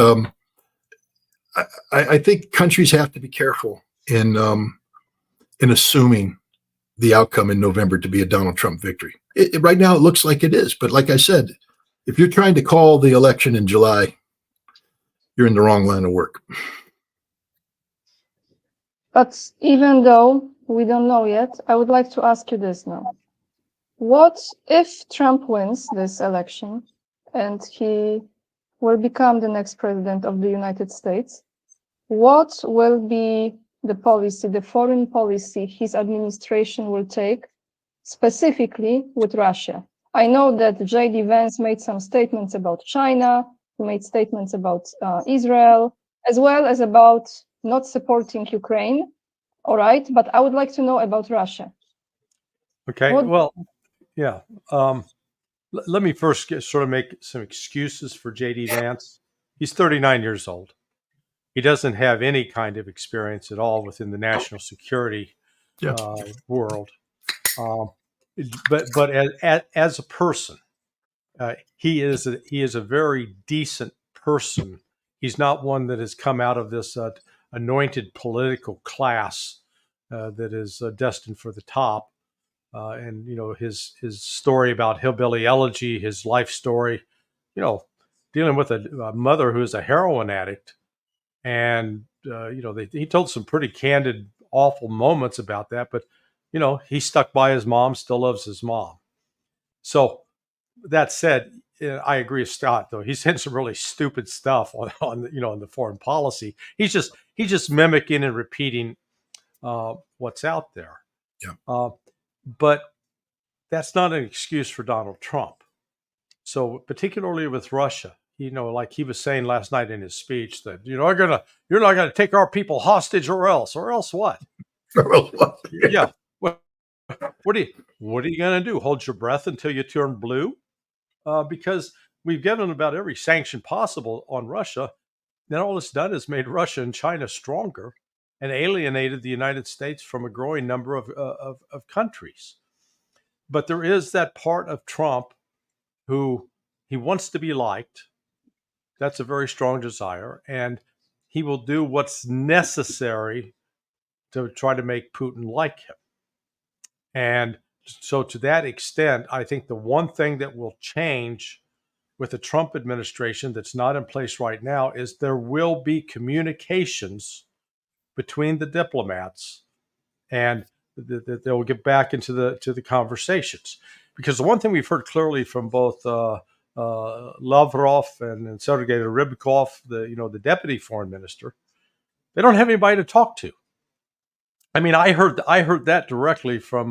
I think countries have to be careful in assuming the outcome in November to be a Donald Trump victory. Right now, it looks like it is. But like I said, if you're trying to call the election in July, you're in the wrong line of work. But even though we don't know yet, I would like to ask you this now. What if Trump wins this election and he will become the next president of the United States? What will be the policy, the foreign policy his administration will take specifically with Russia? I know that J.D. Vance made some statements about China, he made statements about Israel, as well as about not supporting Ukraine. All right, but I would like to know about Russia. Okay, well, yeah. Let me first sort of make some excuses for J.D. Vance. He's 39 years old. he doesn't have any kind of experience at all within the national security Yeah. world. But as a person, he is a very decent person. He's not one that has come out of this anointed political class that is destined for the top. And his story about Hillbilly Elegy, his life story, dealing with a mother who is a heroin addict, and he told some pretty candid, awful moments about that. But he stuck by his mom, still loves his mom. So that said, I agree with Scott, though. He's saying some really stupid stuff on the foreign policy. He's just mimicking and repeating what's out there. Yeah. But that's not an excuse for Donald Trump. So particularly with Russia, like he was saying last night in his speech that you're not gonna take our people hostage, or else what? Yeah. What are you gonna do? Hold your breath until you turn blue? Because we've given about every sanction possible on Russia. Then all it's done is made Russia and China stronger and alienated the United States from a growing number of countries. But there is that part of Trump who he wants to be liked. That's a very strong desire. And he will do what's necessary to try to make Putin like him. And so to that extent, I think the one thing that will change with the Trump administration that's not in place right now is there will be communications between the diplomats, and they'll get back into the conversations. Because the one thing we've heard clearly from both Lavrov and Sergei Rybakov, the deputy foreign minister, they don't have anybody to talk to. I mean, I heard that directly from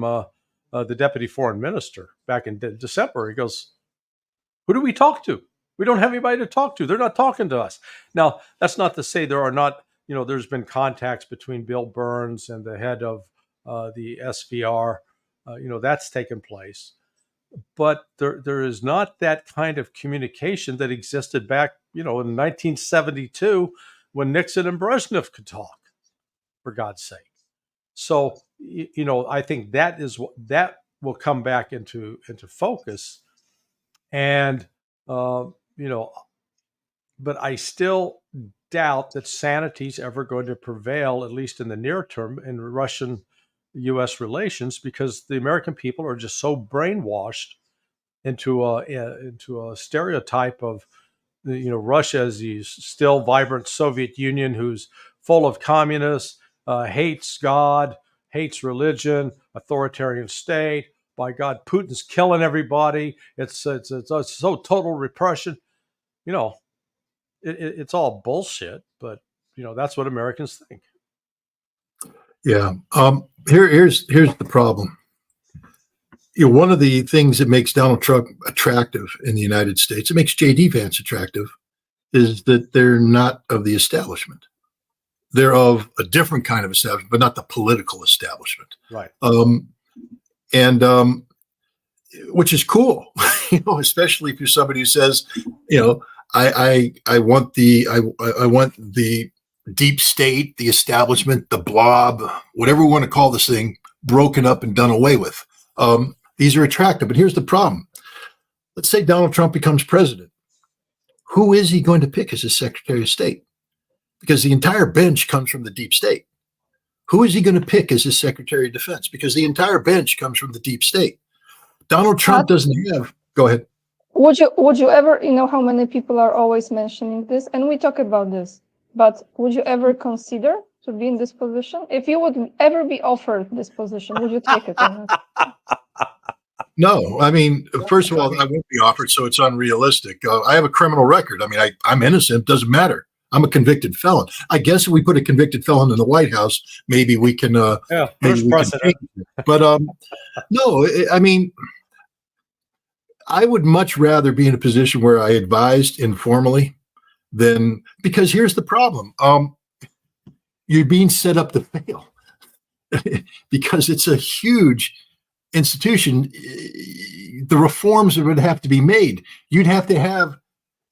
the deputy foreign minister back in December. He goes, "Who do we talk to? We don't have anybody to talk to. They're not talking to us." Now, that's not to say there are not. There's been contacts between Bill Burns and the head of the SVR. That's taken place. But there is not that kind of communication that existed back, in 1972 when Nixon and Brezhnev could talk, for God's sake. So, I think that will come back into focus. And, but I still doubt that sanity is ever going to prevail, at least in the near term, in Russian-U.S. relations, because the American people are just so brainwashed into a stereotype of Russia as the still vibrant Soviet Union, who's full of communists, hates God, hates religion, authoritarian state. By God, Putin's killing everybody. It's so total repression. It's all bullshit, but that's what Americans think. Yeah. Here's the problem. One of the things that makes Donald Trump attractive in the United States, it makes J.D. Vance attractive, is that they're not of the establishment. They're of a different kind of establishment, but not the political establishment. Right. Which is cool, especially if you're somebody who says, I want the deep state, the establishment, the blob, whatever we want to call this thing, broken up and done away with. These are attractive, but here's the problem. Let's say Donald Trump becomes president. Who is he going to pick as his Secretary of State? Because the entire bench comes from the deep state. Who is he going to pick as his Secretary of Defense? Because the entire bench comes from the deep state. Donald Trump doesn't have. Go ahead. Would you ever, how many people are always mentioning this, and we talk about this, but would you ever consider to be in this position? If you would ever be offered this position, would you take it or not? No, I mean, first of all, I won't be offered, so it's unrealistic. I have a criminal record. I mean, I'm innocent. Doesn't matter. I'm a convicted felon. I guess if we put a convicted felon in the White House, maybe we can. Maybe we can but no, I mean, I would much rather be in a position where I advised informally than, because here's the problem. You're being set up to fail because it's a huge institution. The reforms that would have to be made, you'd have to have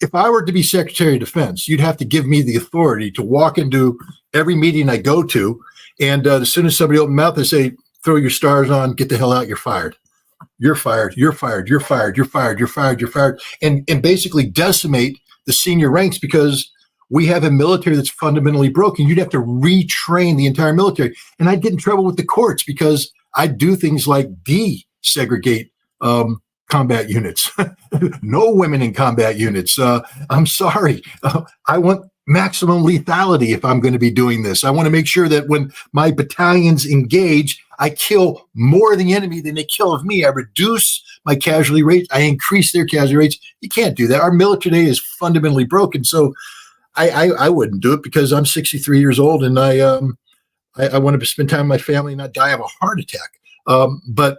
if I were to be Secretary of Defense, you'd have to give me the authority to walk into every meeting I go to, and as soon as somebody opens mouth, I say, "Throw your stars on, get the hell out, you're fired. You're fired, you're fired, you're fired, you're fired, you're fired, you're fired," and basically decimate the senior ranks because we have a military that's fundamentally broken. You'd have to retrain the entire military. And I'd get in trouble with the courts because I'd do things like desegregate combat units. No women in combat units. I'm sorry. I want maximum lethality if I'm going to be doing this. I want to make sure that when my battalions engage, I kill more of the enemy than they kill of me. I reduce my casualty rates. I increase their casualty rates. You can't do that. Our military today is fundamentally broken. So I wouldn't do it because I'm 63 years old and I want to spend time with my family and not die of a heart attack. But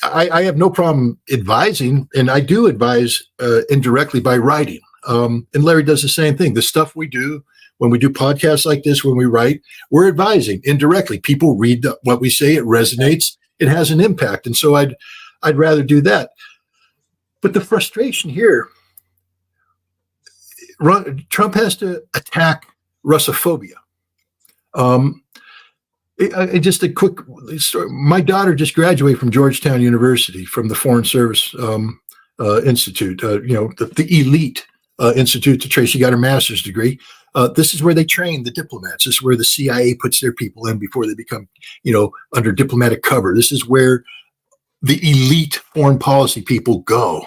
I have no problem advising, and I do advise indirectly by writing. And Larry does the same thing. The stuff we do when we do podcasts like this, when we write, we're advising indirectly. People read what we say, it resonates, it has an impact. And so I'd rather do that. But the frustration here, Trump has to attack Russophobia. Just a quick story. My daughter just graduated from Georgetown University from the Foreign Service Institute, the elite institute to trace. She got her master's degree. This is where they train the diplomats. This is where the CIA puts their people in before they become, under diplomatic cover. This is where the elite foreign policy people go.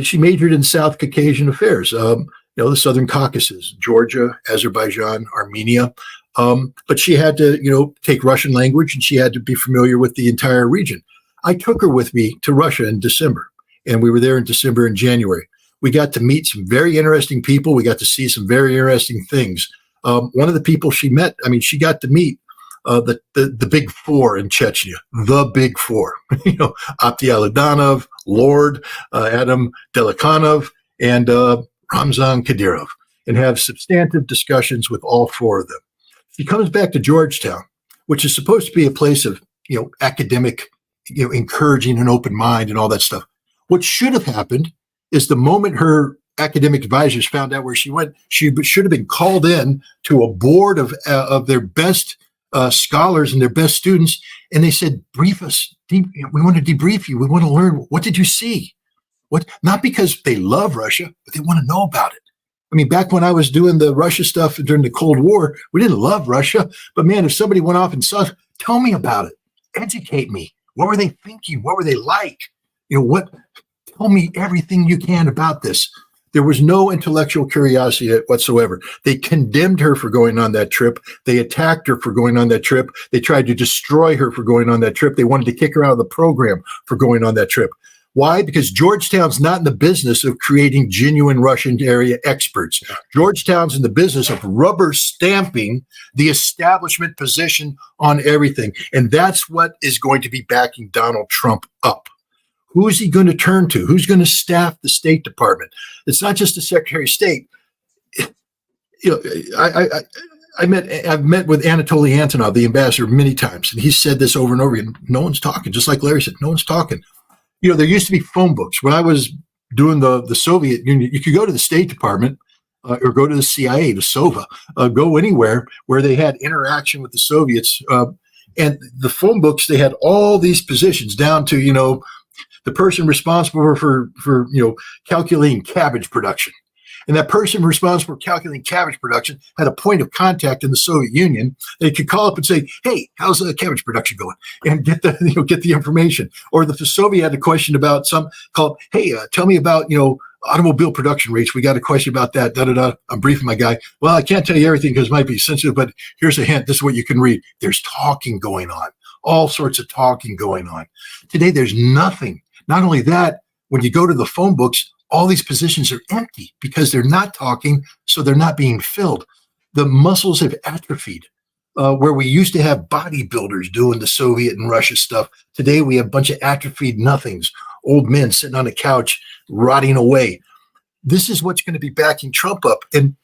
She majored in South Caucasian affairs, the Southern Caucasus, Georgia, Azerbaijan, Armenia. But she had to, take Russian language, and she had to be familiar with the entire region. I took her with me to Russia in December, and we were there in December and January. We got to meet some very interesting people. We got to see some very interesting things. One of the people she met, she got to meet the big four in Chechnya, the big four, Abdiel Adanov, Lord, Adam Delikanov, and Ramzan Kadyrov, and have substantive discussions with all four of them. She comes back to Georgetown, which is supposed to be a place of, academic, encouraging an open mind and all that stuff. What should have happened is the moment her academic advisors found out where she went, she should have been called in to a board of their best scholars and their best students. And they said, brief us. We want to debrief you. We want to learn. What did you see? Not because they love Russia, but they want to know about it. Back when I was doing the Russia stuff during the Cold War, we didn't love Russia. But man, if somebody went off and saw, tell me about it. Educate me. What were they thinking? What were they like? Tell me everything you can about this. There was no intellectual curiosity whatsoever. They condemned her for going on that trip. They attacked her for going on that trip. They tried to destroy her for going on that trip. They wanted to kick her out of the program for going on that trip. Why? Because Georgetown's not in the business of creating genuine Russian area experts. Georgetown's in the business of rubber stamping the establishment position on everything. And that's what is going to be backing Donald Trump up. Who is he going to turn to? Who's going to staff the State Department? It's not just the Secretary of State. I've met with Anatoly Antonov, the ambassador, many times, and he said this over and over again. No one's talking, just like Larry said, no one's talking. There used to be phone books. When I was doing the Soviet Union, you could go to the State Department or go to the CIA, the SOVA, go anywhere where they had interaction with the Soviets. And the phone books, they had all these positions down to, the person responsible for calculating cabbage production. And that person responsible for calculating cabbage production had a point of contact in the Soviet Union. They could call up and say, "Hey, how's the cabbage production going?" and get the information. Or if the Soviet had a question about "Hey, tell me about automobile production rates. We got a question about that." Da da da. I'm briefing my guy. Well, I can't tell you everything because it might be sensitive, but here's a hint. This is what you can read. There's talking going on. All sorts of talking going on. Today, there's nothing. Not only that, when you go to the phone books, all these positions are empty because they're not talking, so they're not being filled. The muscles have atrophied. Where we used to have bodybuilders doing the Soviet and Russia stuff, today we have a bunch of atrophied nothings, old men sitting on a couch, rotting away. This is what's going to be backing Trump up. And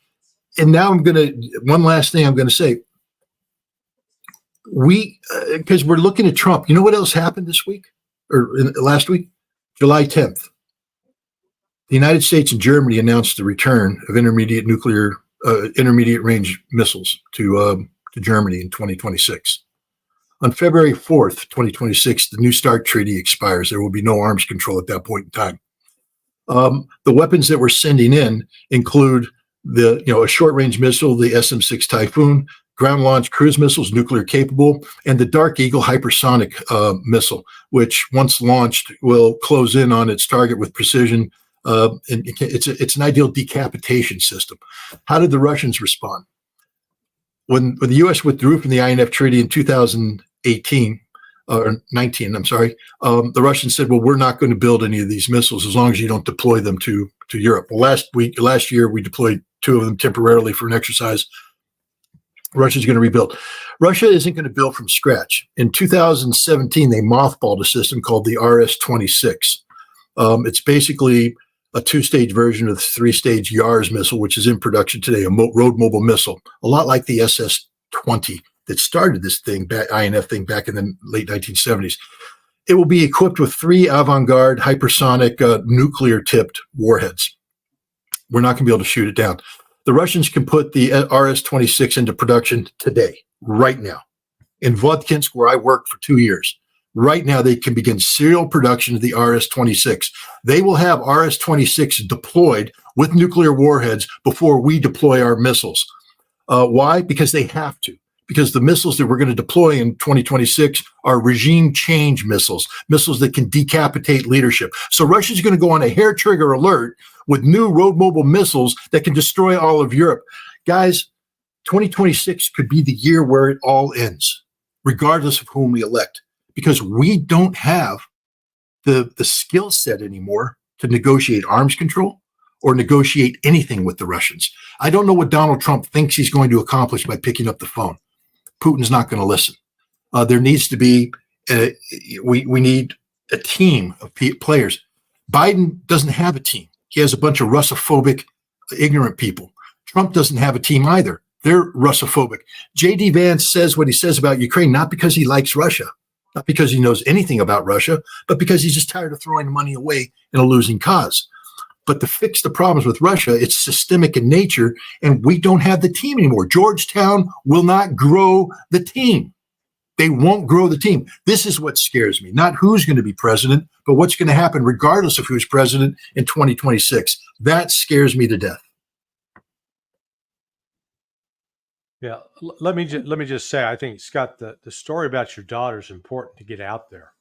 now one last thing I'm going to say. Because we're looking at Trump. You know what else happened this week or last week? July 10th. The United States and Germany announced the return of intermediate range missiles to Germany in 2026. On February 4th, 2026, the New START treaty expires. There will be no arms control at that point in time. The weapons that we're sending in include a short-range missile, the SM-6 Typhoon, ground-launched cruise missiles, nuclear capable, and the Dark Eagle hypersonic missile, which once launched will close in on its target with precision. And it's an ideal decapitation system. How did the Russians respond? When the U.S. withdrew from the INF Treaty in 2018, or 19, I'm sorry, the Russians said, well, we're not going to build any of these missiles as long as you don't deploy them to Europe. Well, last year, we deployed 2 of them temporarily for an exercise. Russia's going to rebuild. Russia isn't going to build from scratch. In 2017, they mothballed a system called the RS-26. It's basically a 2-stage version of the 3-stage Yars missile, which is in production today, a road mobile missile, a lot like the SS-20 that started this INF thing back in the late 1970s. It will be equipped with 3 avant-garde hypersonic nuclear-tipped warheads. We're not going to be able to shoot it down. The Russians can put the RS-26 into production today, right now. In Votkinsk, where I worked for 2 years, right now they can begin serial production of the RS-26. They will have RS-26 deployed with nuclear warheads before we deploy our missiles. Why? Because they have to. Because the missiles that we're going to deploy in 2026 are regime change missiles that can decapitate leadership. So Russia's going to go on a hair trigger alert with new road mobile missiles that can destroy all of Europe. Guys, 2026 could be the year where it all ends, regardless of whom we elect, because we don't have the skill set anymore to negotiate arms control or negotiate anything with the Russians. I don't know what Donald Trump thinks he's going to accomplish by picking up the phone. Putin's not going to listen. There needs to be, we need a team of players. Biden doesn't have a team. He has a bunch of Russophobic, ignorant people. Trump doesn't have a team either. They're Russophobic. J.D. Vance says what he says about Ukraine, not because he likes Russia, not because he knows anything about Russia, but because he's just tired of throwing money away in a losing cause. But to fix the problems with Russia, it's systemic in nature, and we don't have the team anymore. Georgetown will not grow the team. They won't grow the team. This is what scares me, not who's going to be president, but what's going to happen regardless of who's president in 2026. That scares me to death. Yeah, let me just say, I think, Scott, the story about your daughter is important to get out there,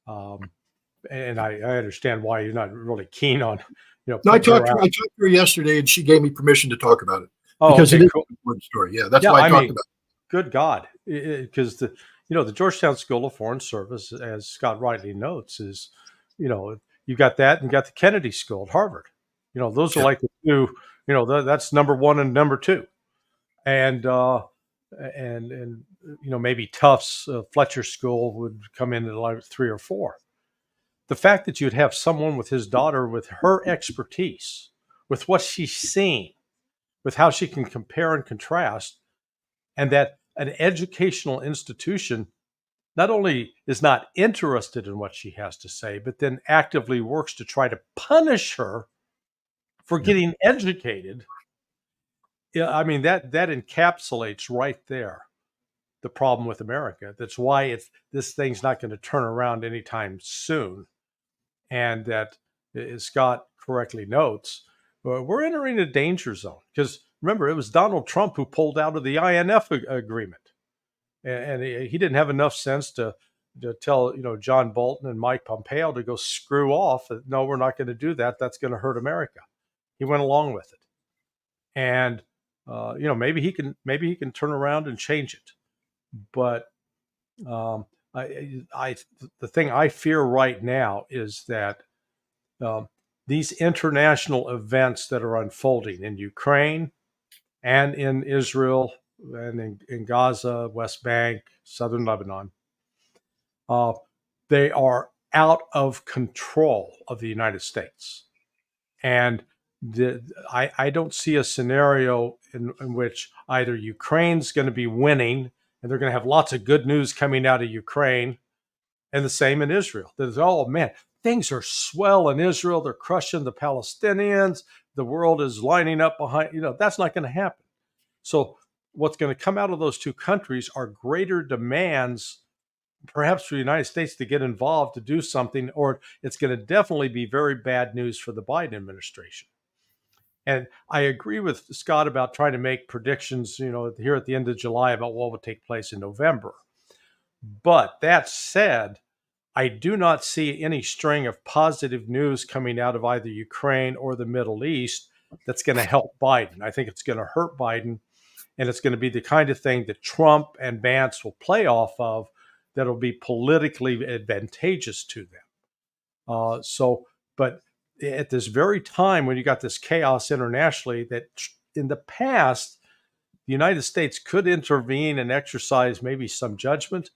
and I understand why you're not really keen on, No, I talked to her yesterday, and she gave me permission to talk about it because okay, it is cool. an important story. Yeah, that's why I talked about it. Good God, because the Georgetown School of Foreign Service, as Scott rightly notes, is, you've got that and you got the Kennedy School at Harvard. Those are like the two. That's number 1 and number 2. And maybe Tufts Fletcher School would come in at like 3 or 4. The fact that you'd have someone with his daughter, with her expertise, with what she's seen, with how she can compare and contrast, and that an educational institution not only is not interested in what she has to say, but then actively works to try to punish her for getting educated. Yeah, I mean, that encapsulates right there the problem with America. That's why this thing's not going to turn around anytime soon. And that, as Scott correctly notes, we're entering a danger zone. Because remember, it was Donald Trump who pulled out of the INF agreement. And he didn't have enough sense to tell, John Bolton and Mike Pompeo to go screw off. No, we're not going to do that. That's going to hurt America. He went along with it. And maybe he can turn around and change it. But the thing I fear right now is that these international events that are unfolding in Ukraine and in Israel and in Gaza, West Bank, Southern Lebanon, they are out of control of the United States. And I don't see a scenario in which either Ukraine's going to be winning and they're going to have lots of good news coming out of Ukraine, and the same in Israel. There's, oh man, things are swell in Israel. They're crushing the Palestinians. The world is lining up behind, that's not going to happen. So what's going to come out of those two countries are greater demands, perhaps for the United States to get involved to do something, or it's going to definitely be very bad news for the Biden administration. And I agree with Scott about trying to make predictions, here at the end of July about what will take place in November. But that said, I do not see any string of positive news coming out of either Ukraine or the Middle East that's going to help Biden. I think it's going to hurt Biden, and it's going to be the kind of thing that Trump and Vance will play off of that'll be politically advantageous to them. But at this very time when you got this chaos internationally, that in the past, the United States could intervene and exercise maybe some judgment.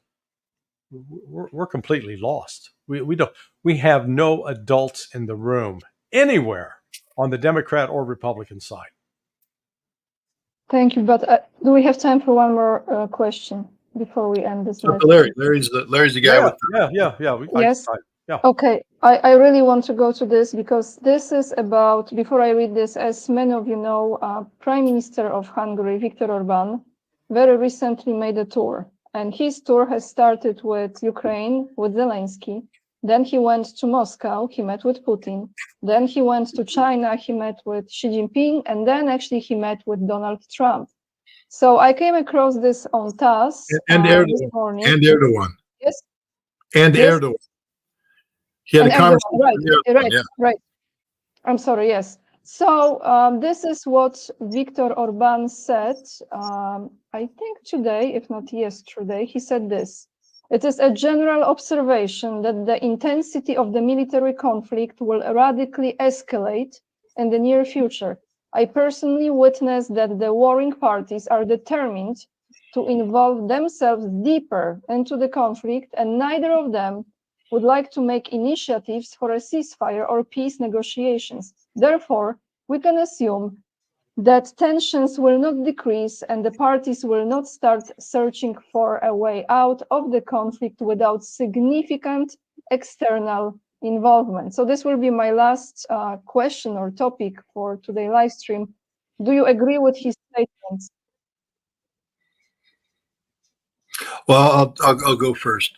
We're completely lost. We have no adults in the room anywhere on the Democrat or Republican side. Thank you. But do we have time for one more question before we end this? Larry's the guy. Yes. Okay. I really want to go to this because this is about, before I read this, as many of you know, Prime Minister of Hungary, Viktor Orban, very recently made a tour. And his tour has started with Ukraine, with Zelensky. Then he went to Moscow, he met with Putin. Then he went to China, he met with Xi Jinping. And then actually he met with Donald Trump. So I came across this on TASS this morning. And Erdogan. Yes. And yes. Erdogan. He had a conversation. Right. I'm sorry, yes. So this is what Viktor Orban said, I think today, if not yesterday. He said this: "It is a general observation that the intensity of the military conflict will radically escalate in the near future. I personally witnessed that the warring parties are determined to involve themselves deeper into the conflict, and neither of them would like to make initiatives for a ceasefire or peace negotiations. Therefore, we can assume that tensions will not decrease and the parties will not start searching for a way out of the conflict without significant external involvement." So this will be my last question or topic for today's live stream. Do you agree with his statements? Well, I'll go first.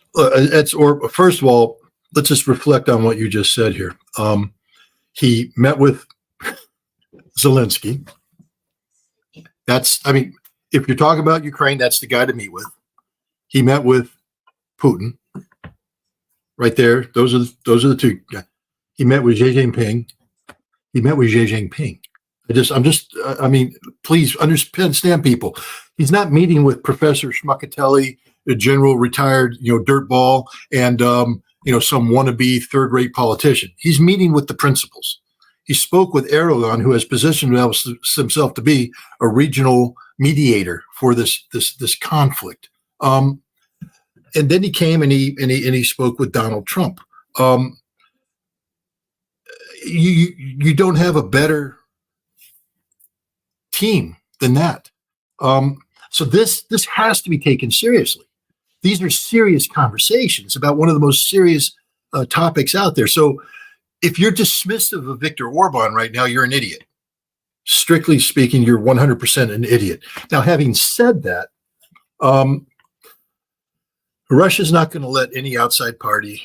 First of all, let's just reflect on what you just said here. He met with Zelensky. If you're talking about Ukraine, that's the guy to meet with. He met with Putin. Right there, those are the two. He met with Xi Jinping. Please understand, people. He's not meeting with Professor Schmuckatelli, a general retired, dirtball, and some wannabe third-rate politician. He's meeting with the principals. He spoke with Erdogan, who has positioned himself to be a regional mediator for this conflict. And then he came and he spoke with Donald Trump. You don't have a better team than that. So this has to be taken seriously. These are serious conversations about one of the most serious topics out there. So if you're dismissive of Viktor Orban right now, you're an idiot. Strictly speaking, you're 100% an idiot. Now, having said that, Russia's not going to let any outside party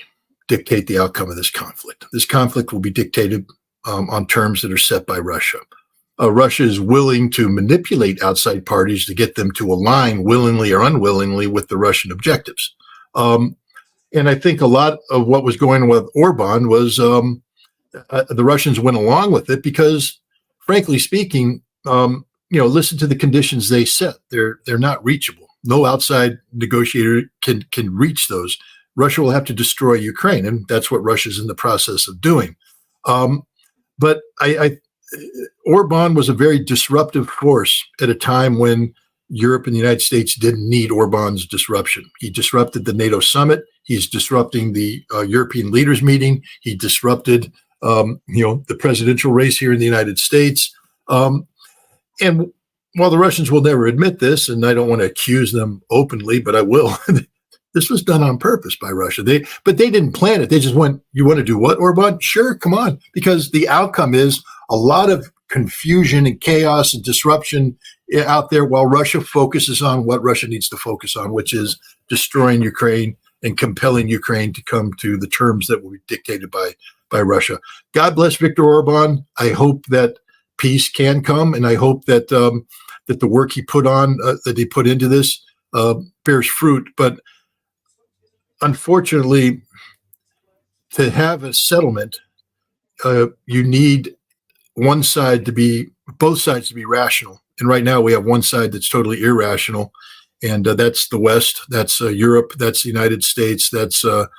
dictate the outcome of this conflict. This conflict will be dictated on terms that are set by Russia. Russia is willing to manipulate outside parties to get them to align willingly or unwillingly with the Russian objectives. And I think a lot of what was going on with Orban was the Russians went along with it because, frankly speaking, listen to the conditions they set. They're not reachable. No outside negotiator can reach those. Russia will have to destroy Ukraine, and that's what Russia's in the process of doing. But Orban was a very disruptive force at a time when Europe and the United States didn't need Orban's disruption. He disrupted the NATO summit. He's disrupting the European leaders meeting. He disrupted, the presidential race here in the United States. And while the Russians will never admit this, and I don't want to accuse them openly, but I will, This was done on purpose by Russia. But they didn't plan it. They just went, you want to do what, Orban? Sure, come on. Because the outcome is a lot of confusion and chaos and disruption out there while Russia focuses on what Russia needs to focus on, which is destroying Ukraine and compelling Ukraine to come to the terms that will be dictated by Russia. God bless Viktor Orban. I hope that peace can come, and I hope that that the work he put on, that he put into this, bears fruit. But unfortunately, to have a settlement, you need both sides to be rational. And right now we have one side that's totally irrational, and that's the West, that's Europe, that's the United States, that's the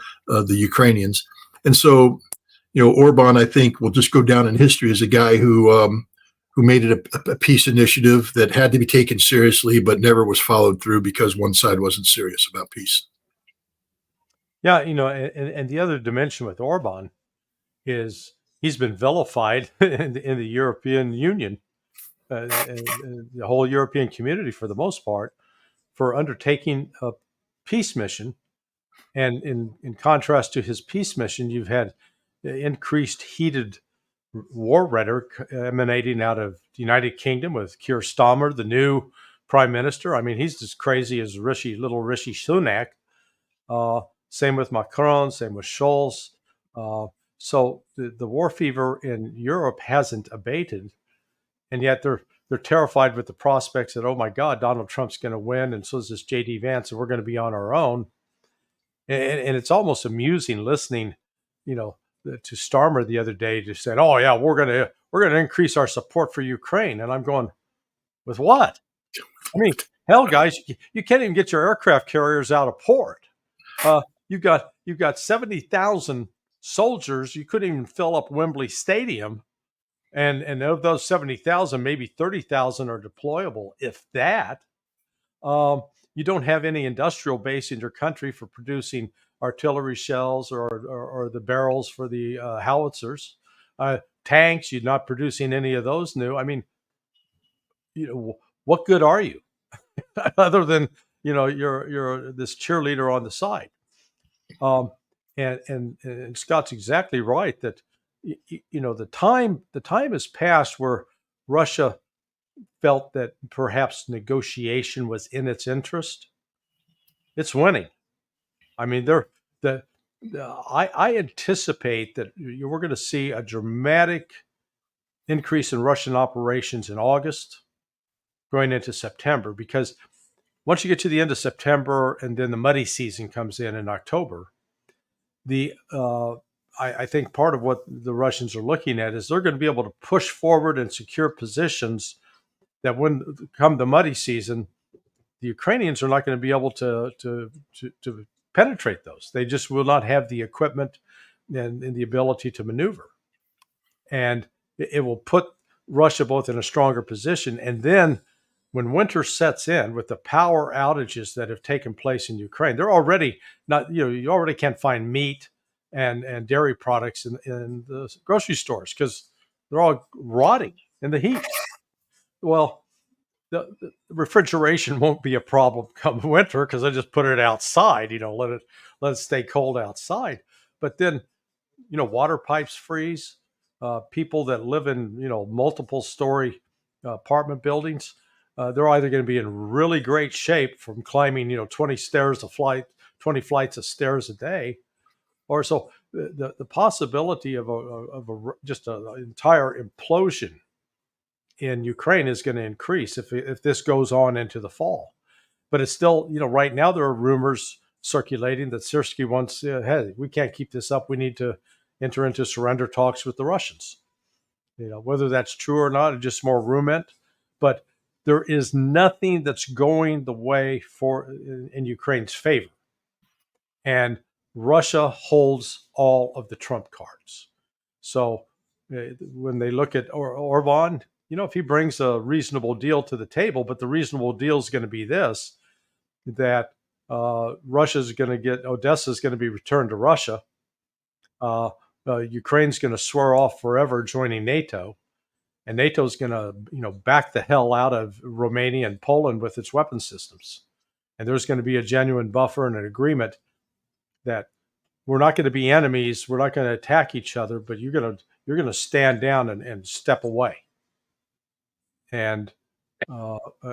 Ukrainians. And so, Orban, I think, will just go down in history as a guy who made it a peace initiative that had to be taken seriously, but never was followed through because one side wasn't serious about peace. Yeah, and the other dimension with Orban is he's been vilified in the European Union, the whole European community for the most part, for undertaking a peace mission. And in contrast to his peace mission, you've had increased heated war rhetoric emanating out of the United Kingdom with Keir Starmer, the new prime minister. I mean, he's as crazy as little Rishi Sunak. Same with Macron, same with Scholz. So the war fever in Europe hasn't abated, and yet they're terrified with the prospects that, oh my God, Donald Trump's going to win, and so is this J.D. Vance, and we're going to be on our own. And it's almost amusing listening, to Starmer the other day, just saying, "Oh yeah, we're going to increase our support for Ukraine," and I'm going, with what? I mean, hell, guys, you can't even get your aircraft carriers out of port. You've got 70,000 soldiers. You couldn't even fill up Wembley Stadium, and of those 70,000, maybe 30,000 are deployable, if that. You don't have any industrial base in your country for producing artillery shells or the barrels for the howitzers. Tanks, you're not producing any of those new. I mean, what good are you other than you're this cheerleader on the side? And Scott's exactly right that the time has passed where Russia felt that perhaps negotiation was in its interest. It's winning. I mean, I anticipate that we're going to see a dramatic increase in Russian operations in August, going into September, because once you get to the end of September and then the muddy season comes in October, I think part of what the Russians are looking at is they're going to be able to push forward and secure positions that when come the muddy season, the Ukrainians are not going to be able to penetrate those. They just will not have the equipment and the ability to maneuver. And it will put Russia both in a stronger position. And then when winter sets in with the power outages that have taken place in Ukraine, they're already not, you already can't find meat and dairy products in the grocery stores because they're all rotting in the heat. Well, the refrigeration won't be a problem come winter because I just put it outside, let it stay cold outside. But then, water pipes freeze. People that live in, multiple story apartment buildings, they're either going to be in really great shape from climbing, 20 flights of stairs a day, or so the possibility of just an entire implosion in Ukraine is going to increase if this goes on into the fall. But it's still, right now there are rumors circulating that Syrskyi wants, hey, we can't keep this up. We need to enter into surrender talks with the Russians. Whether that's true or not, it's just more rumor. But there is nothing that's going the way in Ukraine's favor. And Russia holds all of the trump cards. So when they look at Orban, if he brings a reasonable deal to the table, but the reasonable deal is going to be this, that Odessa is going to be returned to Russia. Ukraine's going to swear off forever joining NATO, and NATO's going to, back the hell out of Romania and Poland with its weapon systems. and there's going to be a genuine buffer and an agreement that we're not going to be enemies, we're not going to attack each other, but you're going to stand down and step away. And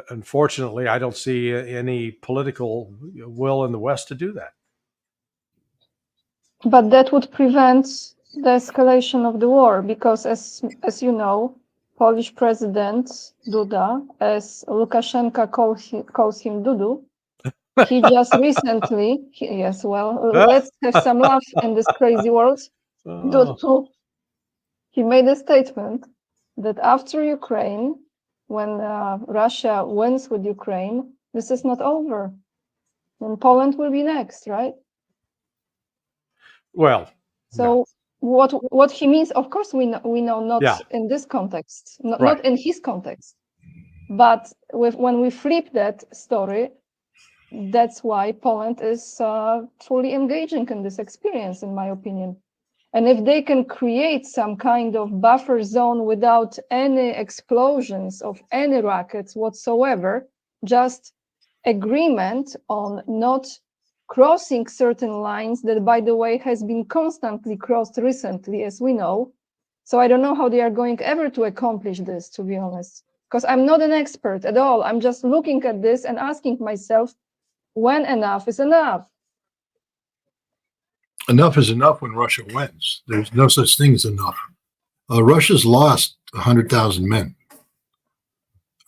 unfortunately, I don't see any political will in the West to do that. But that would prevent the escalation of the war, because as you know, Polish President Duda, as Lukashenko calls him Dudu, he just recently, let's have some laugh in this crazy world. Dudu, he made a statement that after Ukraine, when Russia wins with Ukraine, this is not over. And Poland will be next, right? Well, so no. What he means, of course, we know not in this context, not in his context, but when we flip that story, that's why Poland is fully engaging in this experience, in my opinion. And if they can create some kind of buffer zone without any explosions of any rockets whatsoever, just agreement on not crossing certain lines that, by the way, has been constantly crossed recently, as we know. So I don't know how they are going ever to accomplish this, to be honest, because I'm not an expert at all. I'm just looking at this and asking myself, when enough is enough? Enough is enough when Russia wins. There's no such thing as enough. Russia's lost 100,000 men.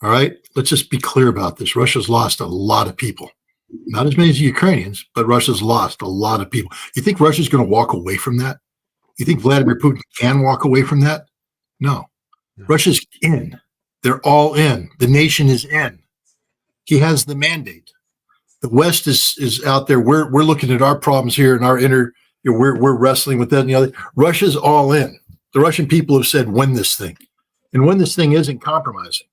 All right, let's just be clear about this. Russia's lost a lot of people. Not as many as the Ukrainians, but Russia's lost a lot of people. You think Russia's going to walk away from that? You think Vladimir Putin can walk away from that? No. Russia's in. They're all in. The nation is in. He has the mandate. The West is out there. We're looking at our problems here and our inner. We're wrestling with that and the other. Russia's all in. The Russian people have said, win this thing. And when this thing isn't compromising.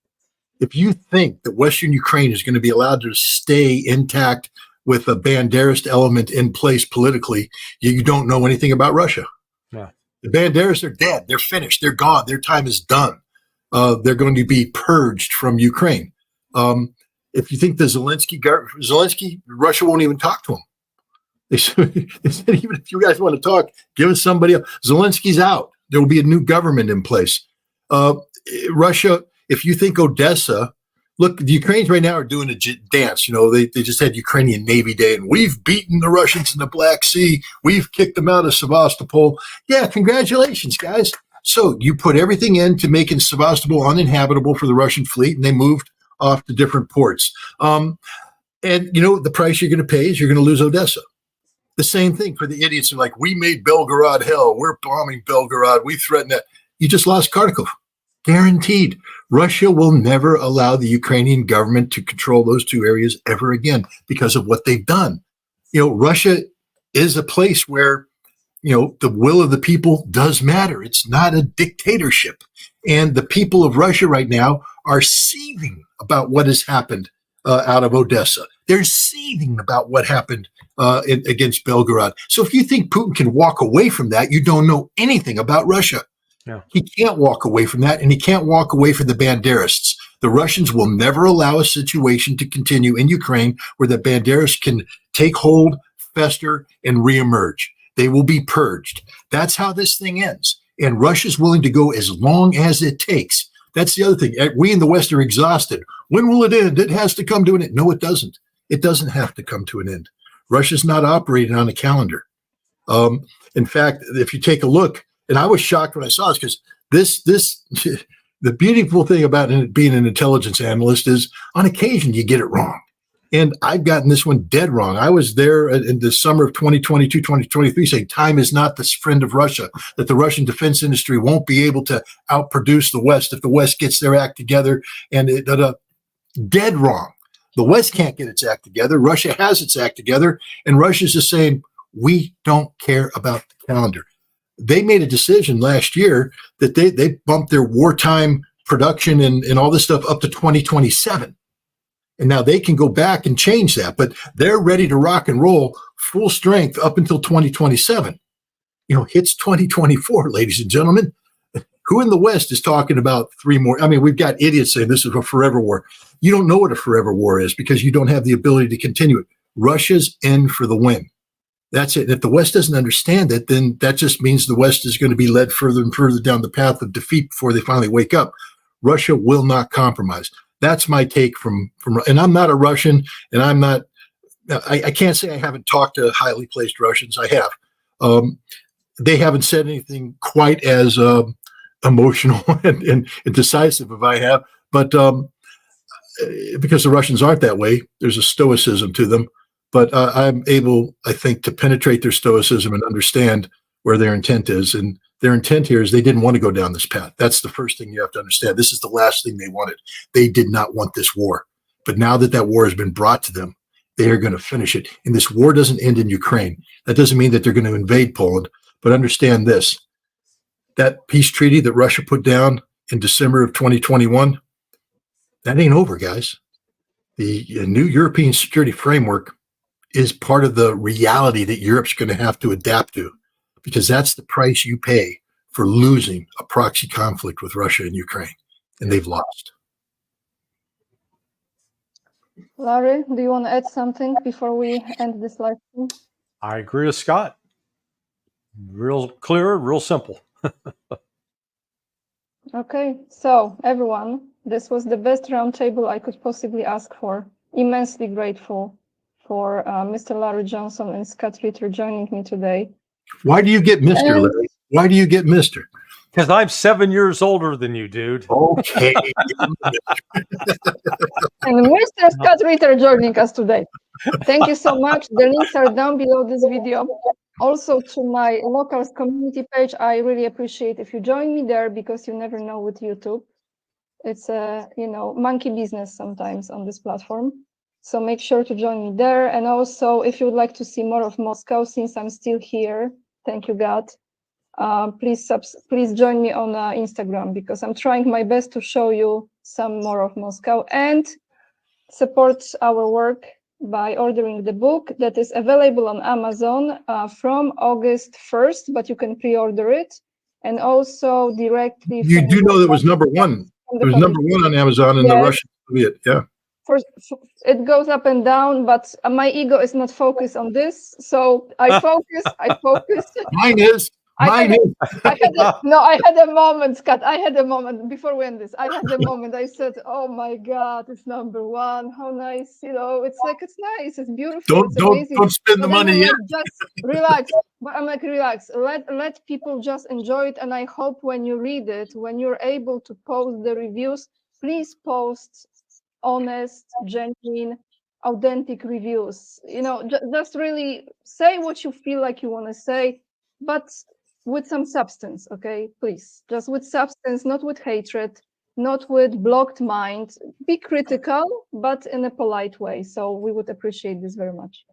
If you think that Western Ukraine is going to be allowed to stay intact with a Banderist element in place politically, you don't know anything about Russia. Yeah. The Banderists are dead. They're finished. They're gone. Their time is done. They're going to be purged from Ukraine. If you think the Zelensky, Russia won't even talk to him. They said, even if you guys want to talk, give us somebody else. Zelensky's out. There will be a new government in place. Russia, if you think Odessa, look, the Ukrainians right now are doing a dance. They just had Ukrainian Navy Day, and we've beaten the Russians in the Black Sea. We've kicked them out of Sevastopol. Yeah, congratulations, guys. So you put everything into making Sevastopol uninhabitable for the Russian fleet, and they moved off to different ports. And the price you're going to pay is you're going to lose Odessa. The same thing for the idiots who are like, we made Belgorod hell. We're bombing Belgorod. We threatened that. You just lost Kharkov. Guaranteed. Russia will never allow the Ukrainian government to control those two areas ever again because of what they've done. Russia is a place where, the will of the people does matter. It's not a dictatorship. And the people of Russia right now are seething about what has happened out of Odessa. They're seething about what happened against Belgorod. So if you think Putin can walk away from that, you don't know anything about Russia. Yeah. He can't walk away from that, and he can't walk away from the Banderists. The Russians will never allow a situation to continue in Ukraine where the Banderists can take hold, fester, and reemerge. They will be purged. That's how this thing ends. And Russia's willing to go as long as it takes. That's the other thing. We in the West are exhausted. When will it end? It has to come to an end. No, it doesn't. It doesn't have to come to an end. Russia's not operating on a calendar. In fact, if you take a look, and I was shocked when I saw this because the beautiful thing about being an intelligence analyst is on occasion you get it wrong. And I've gotten this one dead wrong. I was there in the summer of 2022, 2023 saying time is not the friend of Russia, that the Russian defense industry won't be able to outproduce the West if the West gets their act together. And dead wrong. The West can't get its act together. Russia has its act together. And Russia's just saying, we don't care about the calendar. They made a decision last year that they bumped their wartime production and all this stuff up to 2027. And now they can go back and change that, but they're ready to rock and roll full strength up until 2027. Hits 2024, ladies and gentlemen. Who in the West is talking about 3 more? I mean, we've got idiots saying this is a forever war. You don't know what a forever war is because you don't have the ability to continue it. Russia's in for the win. That's it. And if the West doesn't understand it, then that just means the West is going to be led further and further down the path of defeat before they finally wake up. Russia will not compromise. That's my take from and I'm not a Russian, and I'm not, I can't say I haven't talked to highly placed Russians. I have. They haven't said anything quite as emotional and decisive as I have, but because the Russians aren't that way, there's a stoicism to them. But I'm able, I think, to penetrate their stoicism and understand where their intent is. And their intent here is they didn't want to go down this path. That's the first thing you have to understand. This is the last thing they wanted. They did not want this war. But now that that war has been brought to them, they are going to finish it. And this war doesn't end in Ukraine. That doesn't mean that they're going to invade Poland. But understand this, that peace treaty that Russia put down in December of 2021, that ain't over, guys. The new European security framework is part of the reality that Europe's going to have to adapt to, because that's the price you pay for losing a proxy conflict with Russia and Ukraine, and they've lost. Larry, do you want to add something before we end this live stream? I agree with Scott. Real clear, real simple. Okay, so everyone, this was the best roundtable I could possibly ask for. Immensely grateful for Mr. Larry Johnson and Scott Ritter joining me today. Why do you get Mr. Larry? Why do you get Mr.? Because I'm 7 years older than you, dude. Okay. And Mr. Scott Ritter joining us today. Thank you so much. The links are down below this video. Also to my Locals community page, I really appreciate if you join me there, because you never know with YouTube. It's a, monkey business sometimes on this platform. So make sure to join me there. And also, if you would like to see more of Moscow, since I'm still here, thank you, God, please join me on Instagram, because I'm trying my best to show you some more of Moscow, and support our work by ordering the book that is available on Amazon from August 1st, but you can pre-order it. And also directly. You do know that was number one. It was number one on Amazon in the Russian Soviet. Yeah. It goes up and down, but my ego is not focused on this. So I focus. Mine is. I had a moment, Scott. I had a moment before we end this. I had a moment. I said, "Oh my God, it's number one. How nice!" It's like, it's nice. It's beautiful. It's amazing. Don't spend the money yet. Just relax. But I'm like, relax. Let people just enjoy it. And I hope when you read it, when you're able to post the reviews, please post honest, genuine, authentic reviews. Just really say what you feel like you want to say, but with some substance, okay? Please, just with substance, not with hatred, not with blocked mind. Be critical, but in a polite way. So we would appreciate this very much.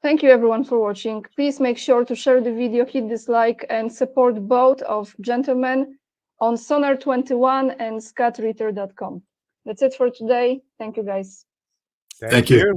Thank you, everyone, for watching. Please make sure to share the video, hit this like, and support both of gentlemen on Sonar21 and scottritter.com. That's it for today. Thank you, guys. Thank you.